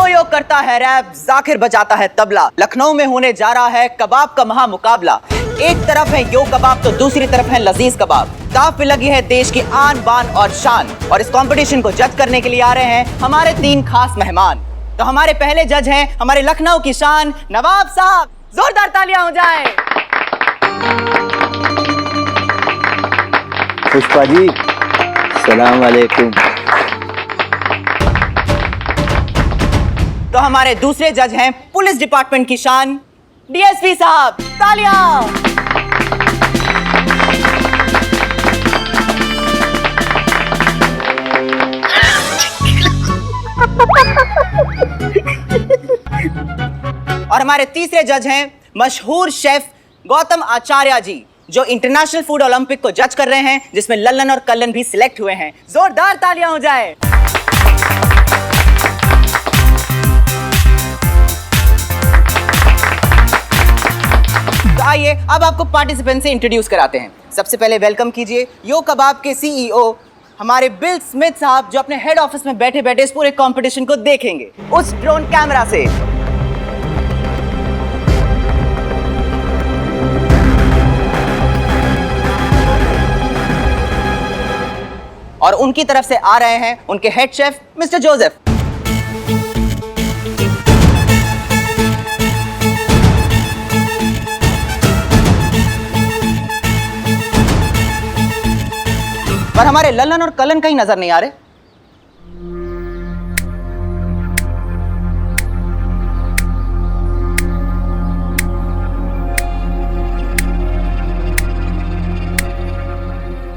यो करता है रैप, जाकिर बजाता है तबला। लखनऊ में होने जा रहा है कबाब का महामुकाबला। एक तरफ है यो कबाब तो दूसरी तरफ है लजीज कबाब। दांव पे लगी है देश की आन बान और शान। और इस कंपटीशन को जज करने के लिए आ रहे हैं हमारे 3 खास मेहमान। तो हमारे पहले जज हैं हमारे लखनऊ की शान नवाब साहब। जोरदार तालियां हो जाए। पुष्पा जी, सलाम वालेकुम। तो हमारे दूसरे जज हैं पुलिस डिपार्टमेंट की शान डीएसपी साहब। तालियां। और हमारे तीसरे जज हैं मशहूर शेफ गौतम आचार्य जी, जो इंटरनेशनल फूड ओलंपिक को जज कर रहे हैं, जिसमें लल्लन और कल्लन भी सिलेक्ट हुए हैं। जोरदार तालियां हो जाए। तो आइए अब आपको पार्टिसिपेंट से इंट्रोड्यूस कराते हैं। सबसे पहले वेलकम कीजिए यो कबाब के सीईओ हमारे बिल स्मिथ साहब, जो अपने हेड ऑफिस में बैठे बैठे इस पूरे कंपटीशन को देखेंगे उस ड्रोन कैमरा से। और उनकी तरफ से आ रहे हैं उनके हेड शेफ मिस्टर जोसेफ। पर हमारे लल्लन और कल्लन कहीं नजर नहीं आ रहे।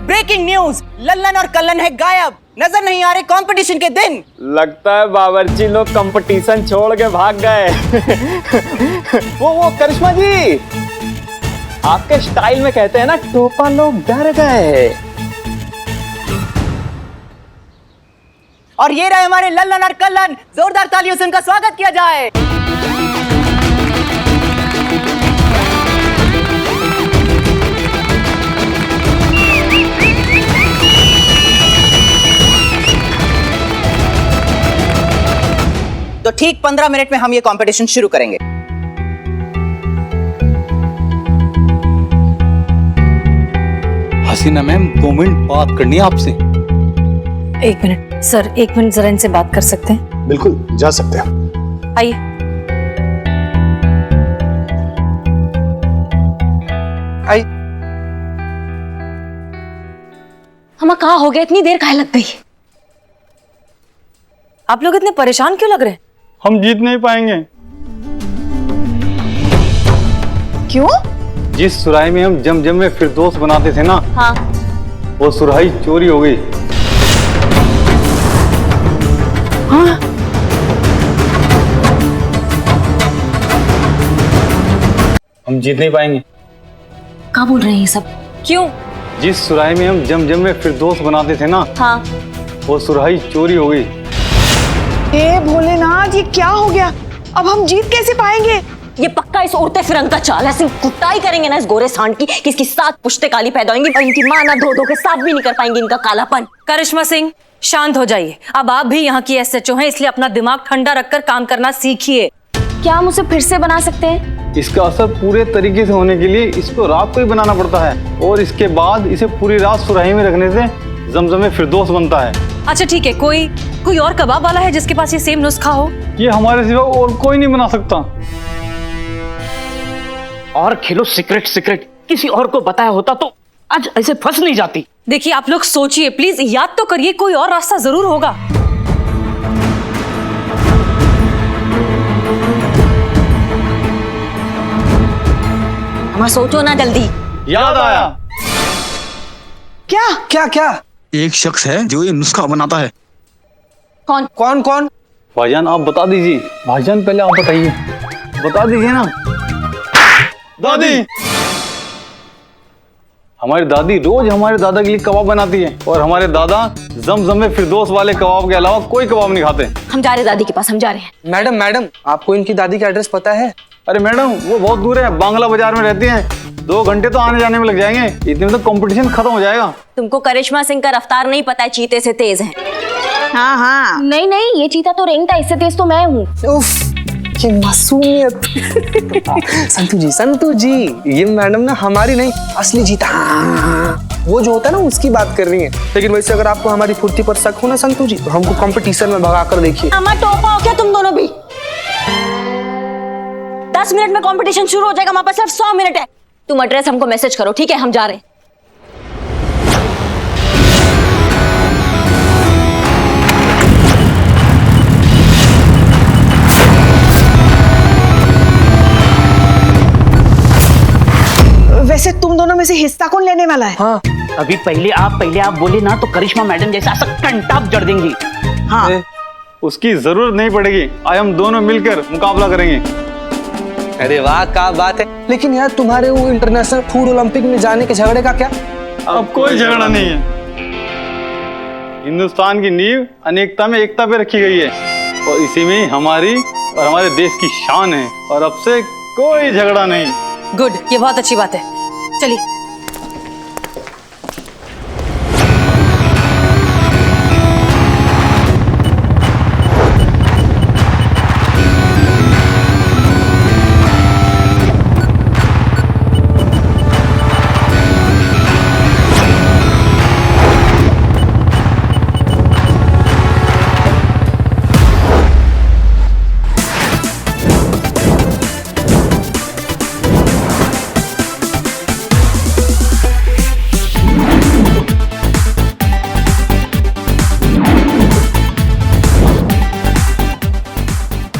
ब्रेकिंग न्यूज, लल्लन और कल्लन है गायब, नजर नहीं आ रहे कंपटीशन के दिन। लगता है बावर्ची लोग कंपटीशन छोड़ के भाग गए। वो करिश्मा जी, आपके स्टाइल में कहते हैं ना, टोपा लोग डर गए। और ये रहे हमारे लल्लन और कल्लन। जोरदार तालियों से उनका स्वागत किया जाए। तो ठीक 15 मिनट में हम ये कंपटीशन शुरू करेंगे। हसीना मैम, 2 मिनट बात करनी है आपसे। 1 मिनट सर, 1 मिनट जरा इनसे बात कर सकते हैं? बिल्कुल, जा सकते हैं। आइए। आई। हमें कहाँ हो गया, इतनी देर काहे लग गई? आप लोग इतने परेशान क्यों लग रहे हैं? हम जीत नहीं पाएंगे। क्यों? जिस सुराही में हम जम में फिरदौस बनाते थे ना, हाँ, वो सुराही चोरी हो गई। हाँ? हम जीत नहीं पाएंगे। क्या बोल रहे हैं ये सब? क्यों? जिस सुराही में हम जम में फिरदौस बनाते थे ना, हाँ, वो सुराही चोरी हो गई। हे भोलेनाथ, ये क्या हो गया? अब हम जीत कैसे पाएंगे? ये पक्का इस उड़ते फिरंग का चाल है। ऐसी कुटाई करेंगे ना इस गोरे सांड की कि इसकी 7 पुश्ते काली पैदा होंगी और इनकी माँ ना धो के साफ भी नहीं कर पाएंगी इनका कालापन। करिश्मा सिंह, शांत हो जाइए। अब आप भी यहाँ की एसएचओ हैं, इसलिए अपना दिमाग ठंडा रखकर काम करना सीखिए। क्या हम उसे फिर से बना सकते हैं? इसका असर पूरे तरीके से होने के लिए इसको रात को ही बनाना पड़ता है, और इसके बाद इसे पूरी रात सुराही में रखने से जमजम में फिरदौस बनता है। अच्छा ठीक है, कोई और कबाब वाला है जिसके पास ये सेम नुस्खा हो? ये हमारे सिवा और कोई नहीं बना सकता। और खेलो सीक्रेट, किसी और को बताया होता तो आज ऐसे फंस नहीं जाती। देखिए आप लोग सोचिए प्लीज, याद तो करिए, कोई और रास्ता जरूर होगा। अम्मा सोचो ना जल्दी। याद आया। क्या क्या क्या? एक शख्स है जो ये नुस्खा बनाता है। कौन कौन कौन? भाईजान आप बता दीजिए। भाईजान पहले आप बताइए, बता दीजिए ना। दादी, हमारी दादी रोज हमारे दादा के लिए कबाब बनाती है और हमारे दादा जमजम में फिरदौस वाले कबाब के अलावा कोई कबाब नहीं खाते। हम जा रहे दादी के पास, हम जा रहे हैं। मैडम मैडम, आपको इनकी दादी का एड्रेस पता है? अरे मैडम वो बहुत दूर है, बांग्ला बाजार में रहती हैं। 2 घंटे तो आने जाने में लग जाएंगे, इतने में तो कंपटीशन खत्म हो जाएगा। तुमको करिश्मा सिंह का रफ्तार नहीं पता है, चीते से तेज है। हाँ हाँ, नहीं नहीं, ये चीता तो रेंगता, इससे तेज तो मैं हूँ। ये मासूमियत। संतू जी, ये मैडम ना हमारी नहीं असली जीता, वो जो होता है ना उसकी बात कर रही है। लेकिन वैसे अगर आपको हमारी फुर्ती पर शक हो ना संतू जी, तो हमको कंपटीशन में भगा कर देखिए। अम्मा टोपा हो क्या तुम दोनों भी? 10 मिनट में कंपटीशन शुरू हो जाएगा, हमारे पास सिर्फ 100 मिनट है। तुम एड्रेस हमको मैसेज करो, ठीक है? हम जा रहे हैं। वैसे तुम दोनों में से हिस्सा कौन लेने वाला है? हाँ, अभी पहले आप बोले ना तो करिश्मा मैडम जैसा ऐसा कंटाप जड़ देंगी। हाँ, उसकी जरूरत नहीं पड़ेगी, आज हम दोनों मिलकर मुकाबला करेंगे। अरे वाह क्या बात है। लेकिन यार तुम्हारे वो इंटरनेशनल फूड ओलंपिक में जाने के झगड़े का क्या? अब कोई झगड़ा नहीं है। हिंदुस्तान की नींव अनेकता में एकता पे रखी गई है और इसी में हमारी और हमारे देश की शान है, और अब से कोई झगड़ा नहीं। गुड, ये बहुत अच्छी बात है। चलिए।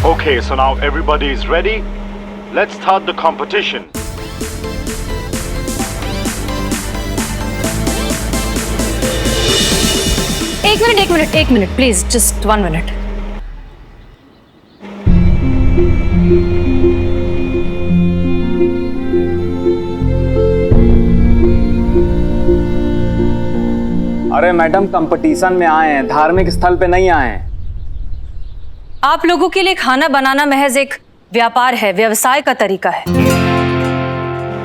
Okay, so now everybody is ready. Let's start the competition. एक मिनट प्लीज, जस्ट 1 मिनट। अरे मैडम, कंपटीशन में आए हैं, धार्मिक स्थल पे नहीं आए हैं। आप लोगों के लिए खाना बनाना महज एक व्यापार है, व्यवसाय का तरीका है।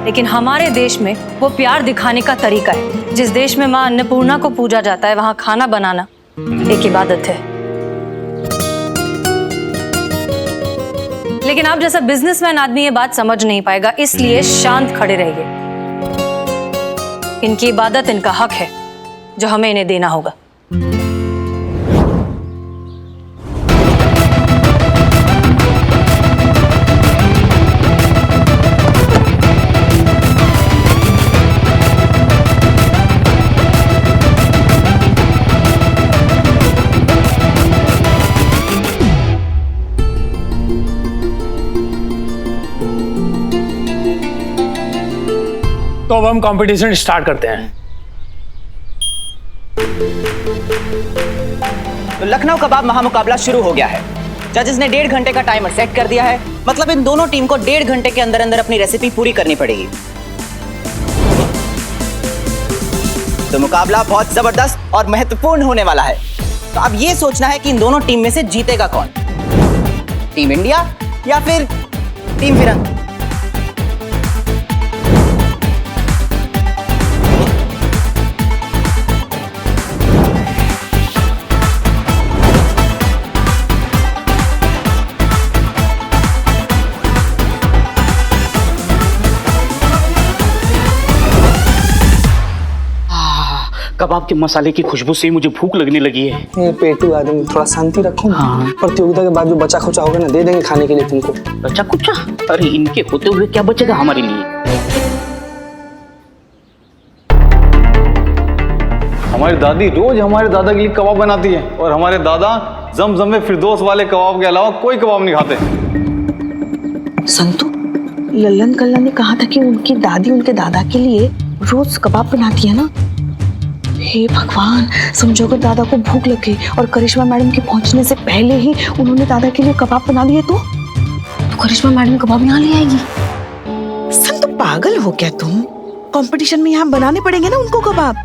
लेकिन हमारे देश में वो प्यार दिखाने का तरीका है। जिस देश में मां अन्नपूर्णा को पूजा जाता है, वहां खाना बनाना एक इबादत है। लेकिन आप जैसा बिजनेसमैन आदमी ये बात समझ नहीं पाएगा, इसलिए शांत खड़े रहिए। इनकी इबादत इनका हक है जो हमें इन्हें देना होगा। तो अब हम कंपटीशन स्टार्ट करते हैं। तो लखनऊ कबाब महामुकाबला शुरू हो गया है। जजेस ने 1.5 घंटे का टाइमर सेट कर दिया है। मतलब इन दोनों टीम को 1.5 घंटे के अंदर अंदर अपनी रेसिपी पूरी करनी पड़ेगी। तो मुकाबला बहुत जबरदस्त और महत्वपूर्ण होने वाला है। तो अब ये सोचना है कि इन दोनों टीम में से जीतेगा कौन, टीम इंडिया या फिर टीम फिरंग। कबाब के मसाले की खुशबू से मुझे भूख लगने लगी है। ये पेटू आदमी, थोड़ा शांति रखो। हाँ। प्रतियोगिता के बाद जो बचा खुचा होगा ना, दे देंगे खाने के लिए तुमको। बचा कुचा? अरे इनके होते हुए क्या बचेगा हमारे लिए? हमारी दादी रोज हमारे दादा के लिए कबाब बनाती है और हमारे दादा जमजम में फिरदौस वाले कबाब के अलावा कोई कबाब नहीं खाते। संतु, लल्लन कल्ला ने कहा था कि उनकी दादी उनके दादा के लिए रोज कबाब बनाती है ना। हे भगवान, समझो अगर दादा को भूख लगे और करिश्मा मैडम के पहुंचने से पहले ही उन्होंने दादा के लिए कबाब बना दिए तो करिश्मा मैडम कबाब यहाँ ले आएगी। संतु पागल हो क्या तुम? कंपटीशन में यहाँ बनाने पड़ेंगे ना उनको कबाब।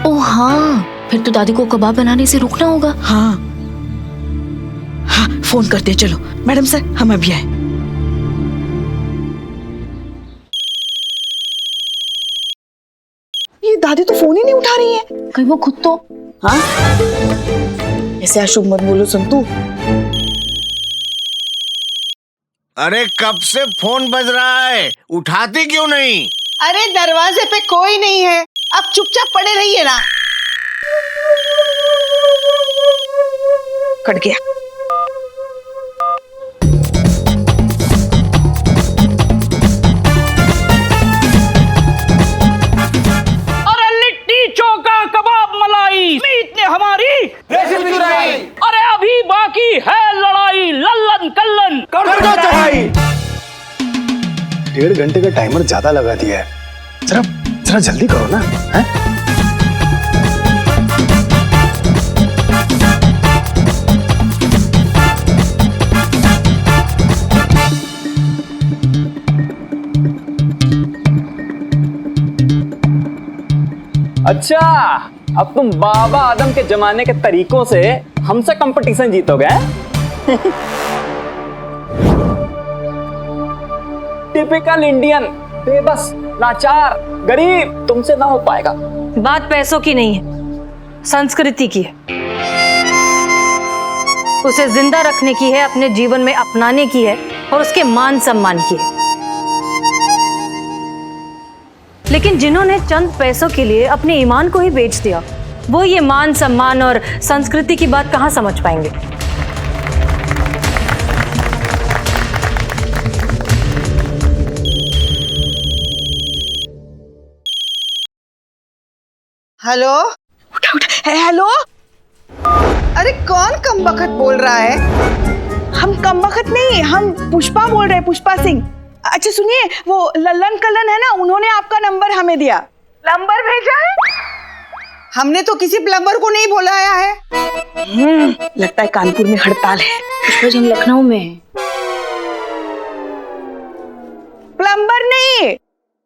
ओ हाँ, फिर तो दादी को कबाब बनाने से रुकना होगा। हाँ हाँ, फोन करते हैं। चलो मैडम सर, हम अभी आए। ये दादी तो फोन ही नहीं उठा रही है। कहीं वो खुद तो। हाँ, ऐसे अशुभ मत बोलो संतु। अरे कब से फोन बज रहा है, उठाती क्यों नहीं? अरे दरवाजे पे कोई नहीं है, अब चुपचाप पड़े रहिए ना। कट गया। अरे लिट्टी चोखा कबाब मलाई मीत ने हमारी रेसिपी चुराई। अरे अभी बाकी है लड़ाई, लल्लन कल्लन कर दो चढ़ाई। 1.5 घंटे का टाइमर ज्यादा लगा दिया है, जरा जल्दी करो ना। है? अच्छा, अब तुम बाबा आदम के जमाने के तरीकों से हमसे कंपटीशन जीतोगे? टिपिकल इंडियन, बेबस, लाचार, गरीब, तुमसे ना हो पाएगा। बात पैसों की नहीं है, संस्कृति की है। उसे जिंदा रखने की है, अपने जीवन में अपनाने की है और उसके मान सम्मान की है। लेकिन जिन्होंने चंद पैसों के लिए अपने ईमान को ही बेच दिया, वो ये मान सम्मान और संस्कृति की बात कहां समझ पाएंगे। हेलो, उठा उठा। हेलो, अरे कौन कमबख्त बोल रहा है? हम कमबख्त नहीं, हम पुष्पा बोल रहे हैं, पुष्पा सिंह। अच्छा सुनिए, वो लल्लन कल्लन है ना, उन्होंने आपका नंबर हमें दिया। प्लम्बर भेजा है? हमने तो किसी प्लम्बर को नहीं बुलाया है। लगता है कानपुर में हड़ताल है। पुष्पा जी, हम लखनऊ में हैं। प्लम्बर नहीं,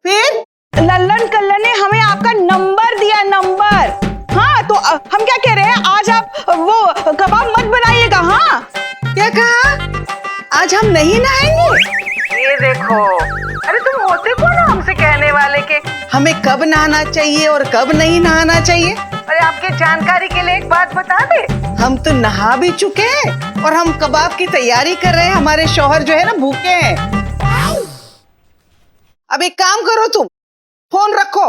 फिर लल्लन कल्लन ने हमें आपका नंबर दिया, नंबर। हाँ तो हम क्या कह रहे हैं, आज आप वो कबाब मत बनाइएगा। हाँ, क्या कहा? आज हम नहीं नहाएंगे? ये देखो, अरे तुम होते कौन हो हमसे कहने वाले के हमें कब नहाना चाहिए और कब नहीं नहाना चाहिए? अरे आपके जानकारी के लिए एक बात बता दे, हम तो नहा भी चुके हैं और हम कबाब की तैयारी कर रहे हैं। हमारे शौहर जो है ना भूखे हैं। अब एक काम करो, तुम फोन रखो।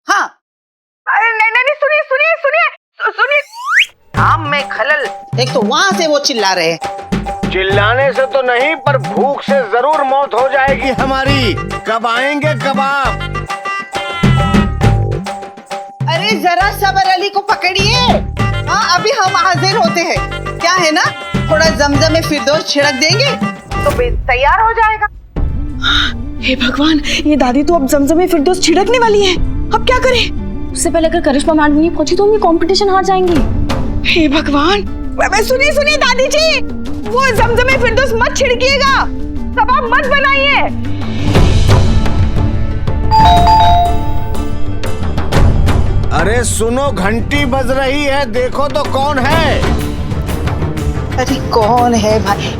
हाँ, अरे नहीं, सुनिए सुनिए सुनिए सुनिए। काम में खलल। एक तो वहाँ से वो चिल्ला रहे हैं। चिल्लाने से तो नहीं, पर भूख से जरूर मौत हो जाएगी हमारी। कब आएंगे कबाब? अरे जरा सबर अली को पकड़िए। हाँ, अभी हम हाजिर होते हैं। क्या है ना, थोड़ा जमजम में फिरदौस छिड़क देंगे तो तैयार हो जाएगा। हे भगवान, ये दादी तो अब जमजम में फिरदौस छिड़कने वाली है। अब क्या करें? उससे पहले अगर करिश्मा मैडम नहीं पहुंची तो हम कंपटीशन हार जाएंगे। हे भगवान, सुनिए सुनिए दादी जी, वो जमजम में फिरदौस मत छिड़किएगा, कबाब मत बनाइए। अरे सुनो, घंटी बज रही है, देखो तो कौन है। अरे कौन है भाई?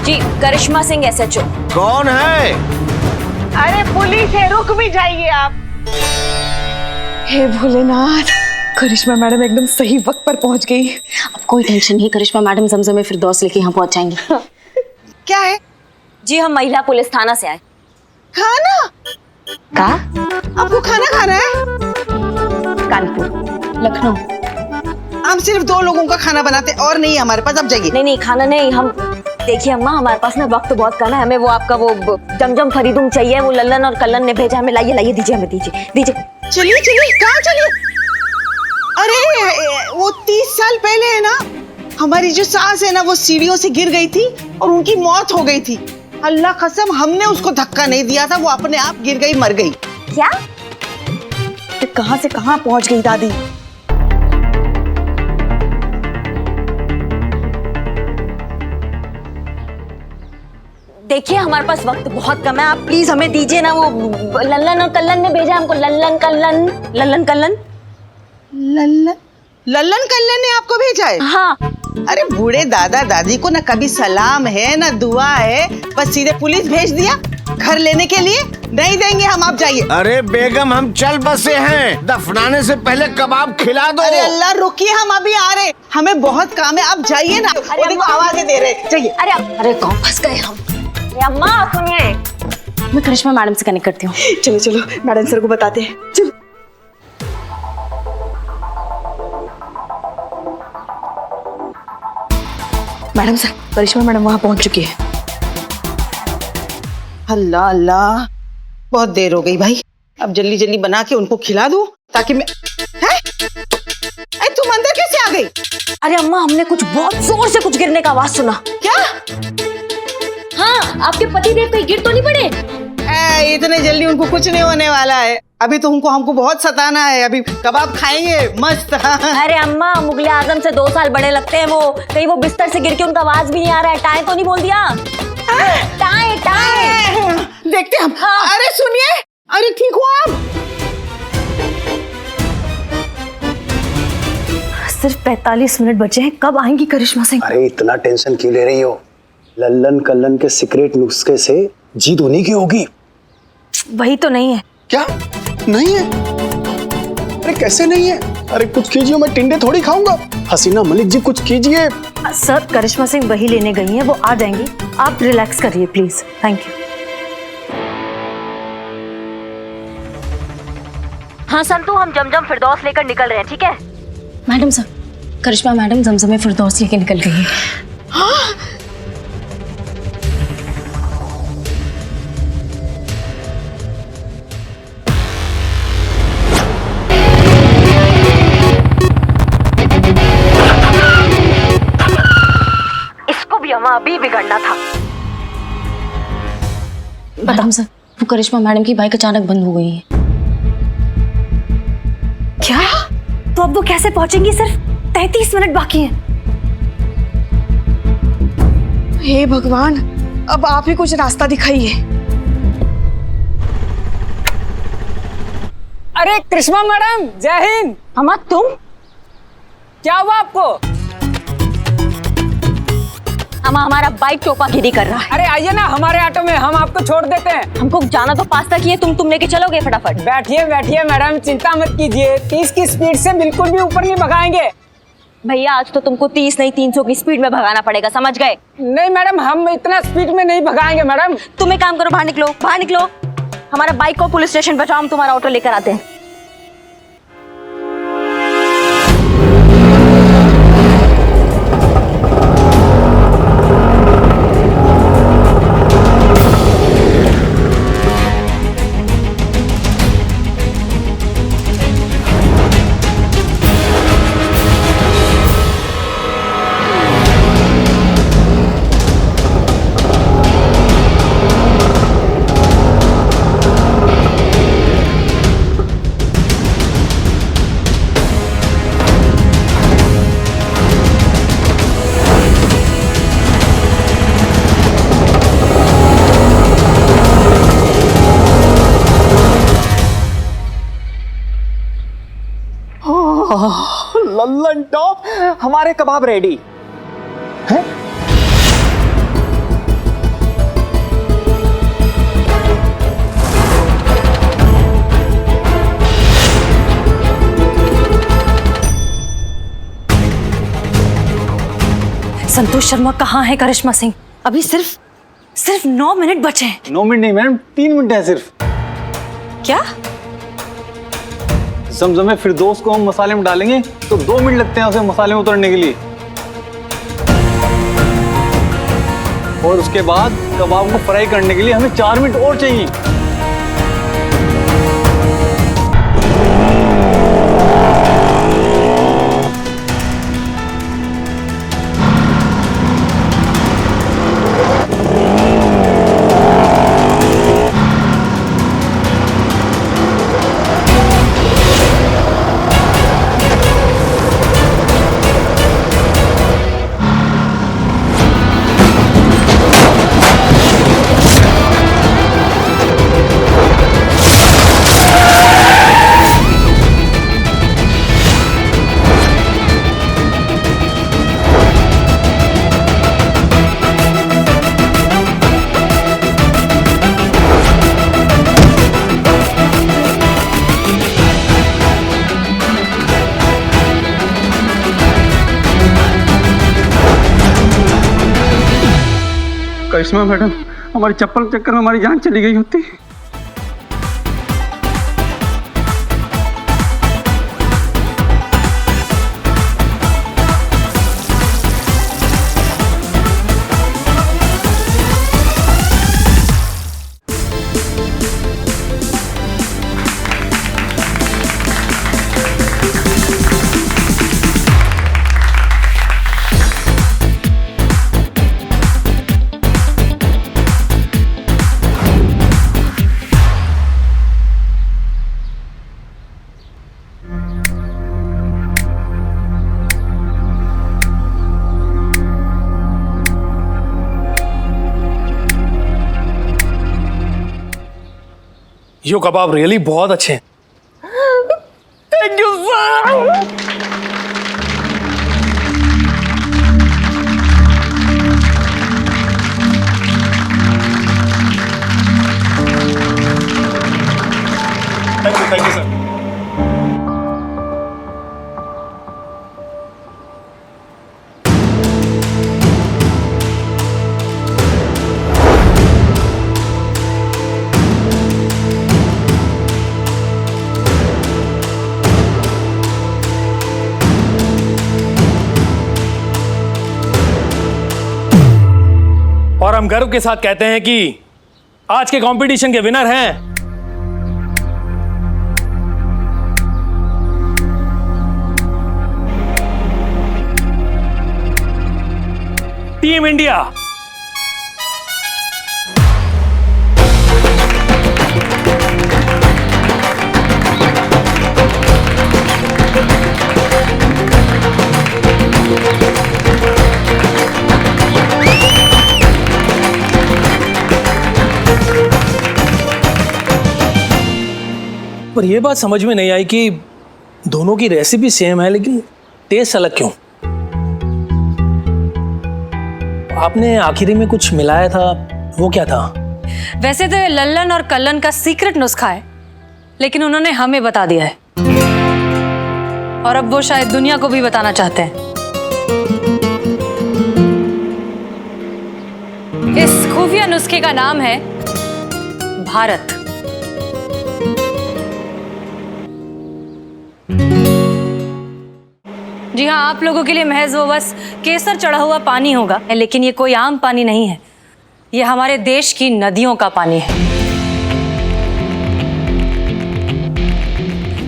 जी, करिश्मा सिंह SHO। कौन है? अरे पुलिस है, रुक भी जाइए आप। हे भोलेनाथ, करिश्मा मैडम एकदम सही वक्त पर पहुंच गई। अब कोई टेंशन नहीं, करिश्मा मैडम जमजम में फिरदौस लेके यहाँ पहुंच जाएंगी। क्या है? जी, हम महिला पुलिस थाना से आए। खाना? का? आपको खाना खाना है? कानपुर, लखनऊ। हम सिर्फ 2 लोगों का खाना बनाते और नहीं हमारे पास। अब जाइए। नहीं, खाना नहीं, हम देखिए अम्मा, हमारे पास ना वक्त बहुत कम है। हमें वो आपका वो जमजम फरीदुम चाहिए, वो लल्लन और कल्लन ने भेजा हमें। लाइए, दीजिए, हमें दीजिए। चलिए, कहाँ चलिए? अरे वो 30 साल पहले है ना, हमारी जो सास है ना वो सीढ़ियों से गिर गई थी और उनकी मौत हो गई थी। अल्लाह कसम हमने उसको धक्का नहीं दिया था, वो अपने आप गिर गई, मर गई। क्या? कहां से कहां पहुंच गई दादी। देखिए हमारे पास वक्त बहुत कम है, आप प्लीज हमें दीजिए ना। वो लल्लन और कल्लन ने भेजा हमको। लल्लन कल्लन, लल्लन कल्लन, लल्लन लल्लन कल्लन ने आपको भेजा है? हाँ। अरे बूढ़े दादा दादी को ना कभी सलाम है ना दुआ है, बस सीधे पुलिस भेज दिया घर लेने के लिए। नहीं देंगे हम, आप जाइए। अरे बेगम हम चल बसे हैं, दफनाने से पहले कबाब खिला दो। अरे अल्लाह रुकिए, हम अभी आ रहे, हमें बहुत काम है, आप जाइए ना। वो देखो आवाजें दे रहे, जाइए। अरे कौन फंस गए हम। अम्मा सुनिए, मैं करिश्मा मैडम से कनेक्ट करती हूँ। चलो चलो मैडम सर को बताते हैं, चलो। मैडम सर, करिश्मा मैडम वहां पहुंच चुकी है। अल्लाह अल्लाह, बहुत देर हो गई भाई, अब जल्दी जल्दी बना के उनको खिला दूं ताकि मैं। हैं? अरे तुम अंदर कैसे आ गई? अरे अम्मा हमने कुछ बहुत जोर से कुछ गिरने का आवाज सुना। क्या? हाँ, आपके पति देव कहीं गिर तो नहीं पड़े? इतने जल्दी उनको कुछ नहीं होने वाला है, अभी तो हमको बहुत सताना है, अभी कबाब खाएंगे मस्त। अरे अम्मा मुगले आजम से 2 साल बड़े लगते हैं वो, कहीं वो बिस्तर से गिर के उनका आवाज भी नहीं आ रहा है। टाए तो नहीं बोल दिया? टाए टाए देखते हम। हाँ। अरे सुनिए, अरे ठीक हो आप? सिर्फ 45 मिनट बचे हैं, कब आएंगी करिश्मा सिंह? अरे इतना टेंशन क्यों ले रही हो? लल्लन कल्लन के सीक्रेट नुस्खे से जीत उन्हीं की होगी। वही तो नहीं है। क्या नहीं है? अरे कैसे नहीं है? अरे कुछ कीजिए, मैं टिंडे थोड़ी खाऊंगा। हसीना मलिक जी कुछ कीजिए। सर करिश्मा सिंह वही लेने गई हैं, वो आ जाएंगी, आप रिलैक्स करिए प्लीज। Thank you. हाँ संतू, हम जमजम फिरदौस लेकर निकल रहे हैं, ठीक है? मैडम सर, करिश्मा मैडम जमजम फिरदौस लेके निकल गई है। हाँ? अभी बिगड़ना था। मैडम सर, वो करिश्मा मैडम की बाइक अचानक बंद हो गई है। क्या? तो अब वो कैसे पहुंचेंगी? सिर्फ 33 मिनट बाकी हैं। हे भगवान, अब आप ही कुछ रास्ता दिखाइए। अरे करिश्मा मैडम, जय हिंद। अम्मा तुम? क्या हुआ आपको? अम्मा हमारा बाइक चौपागिरी कर रहा है। अरे आइए ना हमारे ऑटो में, हम आपको छोड़ देते हैं। हमको जाना तो पास तक ही है, तुम लेके चलोगे फटाफट? बैठिए बैठिए मैडम, चिंता मत कीजिए, 30 की स्पीड से बिल्कुल भी ऊपर नहीं भगाएंगे। भैया आज तो तुमको 30 नहीं 300 की स्पीड में भगाना पड़ेगा, समझ गए? नहीं मैडम, हम इतना स्पीड में नहीं भगाएंगे मैडम। तुम एक काम करो, बाहर निकलो, बाहर निकलो। हमारा बाइक को पुलिस स्टेशन पहुंचाओ, हम तुम्हारा ऑटो लेकर आते हैं। लल्लन टॉप, हमारे कबाब रेडी हैं? संतोष शर्मा कहाँ है करिश्मा सिंह? अभी सिर्फ 9 मिनट बचे हैं। 9 मिनट नहीं मैडम, 3 मिनट है सिर्फ। क्या? जमजम फिरदौस को हम मसाले में डालेंगे तो 2 मिनट लगते हैं उसे मसाले में उतरने के लिए, और उसके बाद कबाब को फ्राई करने के लिए हमें 4 मिनट और चाहिए। करिश्मा मैडम, हमारी चप्पल के चक्कर में हमारी जान चली गई होती। यो कबाब रियली बहुत अच्छे हैं। Thank you sir. Thank you sir. और हम गर्व के साथ कहते हैं कि आज के कंपटीशन के विनर हैं टीम इंडिया। पर यह बात समझ में नहीं आई कि दोनों की रेसिपी सेम है लेकिन टेस्ट अलग क्यों? आपने आखिरी में कुछ मिलाया था, वो क्या था? वैसे तो ये लल्लन और कल्लन का सीक्रेट नुस्खा है, लेकिन उन्होंने हमें बता दिया है और अब वो शायद दुनिया को भी बताना चाहते हैं। इस खुफिया नुस्खे का नाम है भारत। जी हाँ, आप लोगों के लिए महज वो बस केसर चढ़ा हुआ पानी होगा, लेकिन ये कोई आम पानी नहीं है, ये हमारे देश की नदियों का पानी है।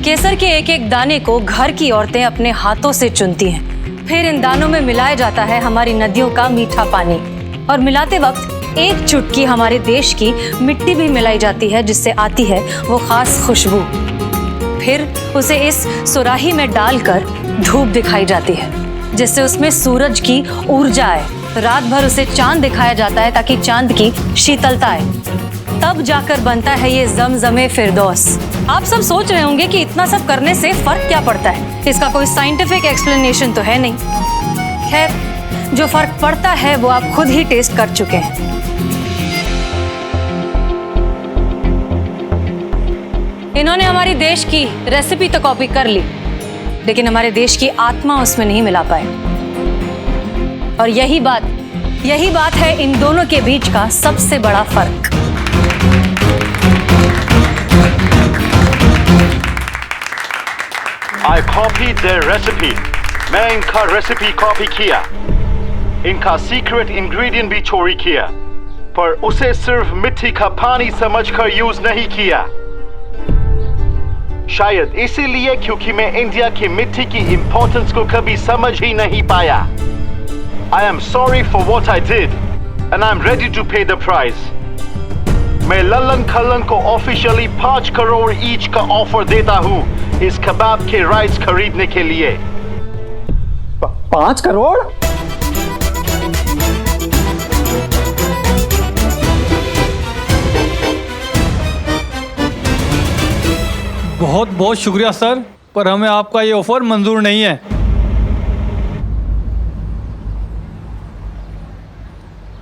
केसर के एक एक दाने को घर की औरतें अपने हाथों से चुनती हैं, फिर इन दानों में मिलाया जाता है हमारी नदियों का मीठा पानी, और मिलाते वक्त एक चुटकी हमारे देश की मिट्टी भी मिलाई जाती है, जिससे आती है वो खास खुशबू। फिर उसे इस सुराही में डालकर धूप दिखाई जाती है, जिससे उसमें सूरज की ऊर्जा आए। रात भर उसे चांद दिखाया जाता है ताकि चांद की शीतलता आए, तब जाकर बनता है ये ज़मज़मे फिरदौस। आप सब सोच रहे होंगे कि इतना सब करने से फर्क क्या पड़ता है, इसका कोई साइंटिफिक एक्सप्लेनेशन तो है नहीं। खैर, जो फर्क पड़ता है वो आप खुद ही टेस्ट कर चुके हैं। इन्होंने हमारी देश की रेसिपी तो कॉपी कर ली, लेकिन हमारे देश की आत्मा उसमें नहीं मिला पाए, और यही बात है इन दोनों के बीच का सबसे बड़ा फर्क। I copied their recipe. मैं इनका रेसिपी कॉपी किया, इनका सीक्रेट इंग्रेडिएंट भी चोरी किया, पर उसे सिर्फ मिट्टी का पानी समझकर यूज नहीं किया। शायद इसीलिए क्योंकि मैं इंडिया की मिट्टी की इंपॉर्टेंस को कभी समझ ही नहीं पाया। I am sorry for what I did and I am ready to pay the price. मैं लल्लन कल्लन को ऑफिशियली 5 करोड़ ईच का ऑफर देता हूँ इस कबाब के राइट्स खरीदने के लिए। 5 करोड़? बहुत बहुत शुक्रिया सर, पर हमें आपका ये ऑफर मंजूर नहीं है।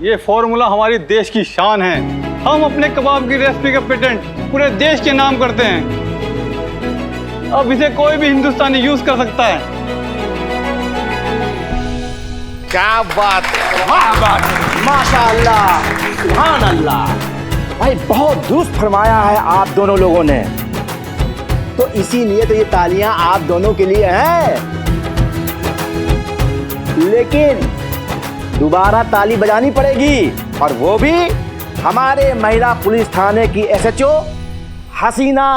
ये फॉर्मूला हमारी देश की शान है। हम अपने कबाब की रेसिपी का पेटेंट पूरे देश के नाम करते हैं। अब इसे कोई भी हिंदुस्तानी यूज कर सकता है। क्या बात है, माशाअल्लाह। सुभान अल्लाह। भाई बहुत दुरुस्त फरमाया है आप दोनों लोगों ने। तो इसीलिए तो ये तालियां आप दोनों के लिए हैं। लेकिन दोबारा ताली बजानी पड़ेगी, और वो भी हमारे महिला पुलिस थाने की SHO हसीना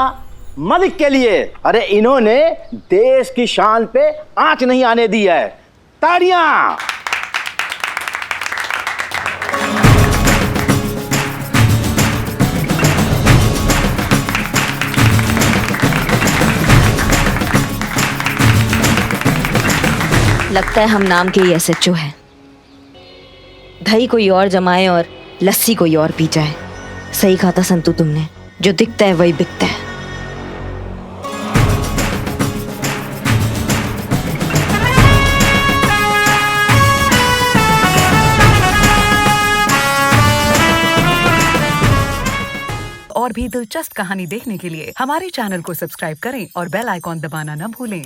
मलिक के लिए। अरे इन्होंने देश की शान पे आंच नहीं आने दी है। तालियां। लगता है हम नाम के ही SHO हैं। दही कोई और जमाए और लस्सी कोई और पी जाए। सही कहा था संतू तुमने, जो दिखता है वही बिकता है। और भी दिलचस्प कहानी देखने के लिए हमारे चैनल को सब्सक्राइब करें और बेल आइकॉन दबाना न भूलें।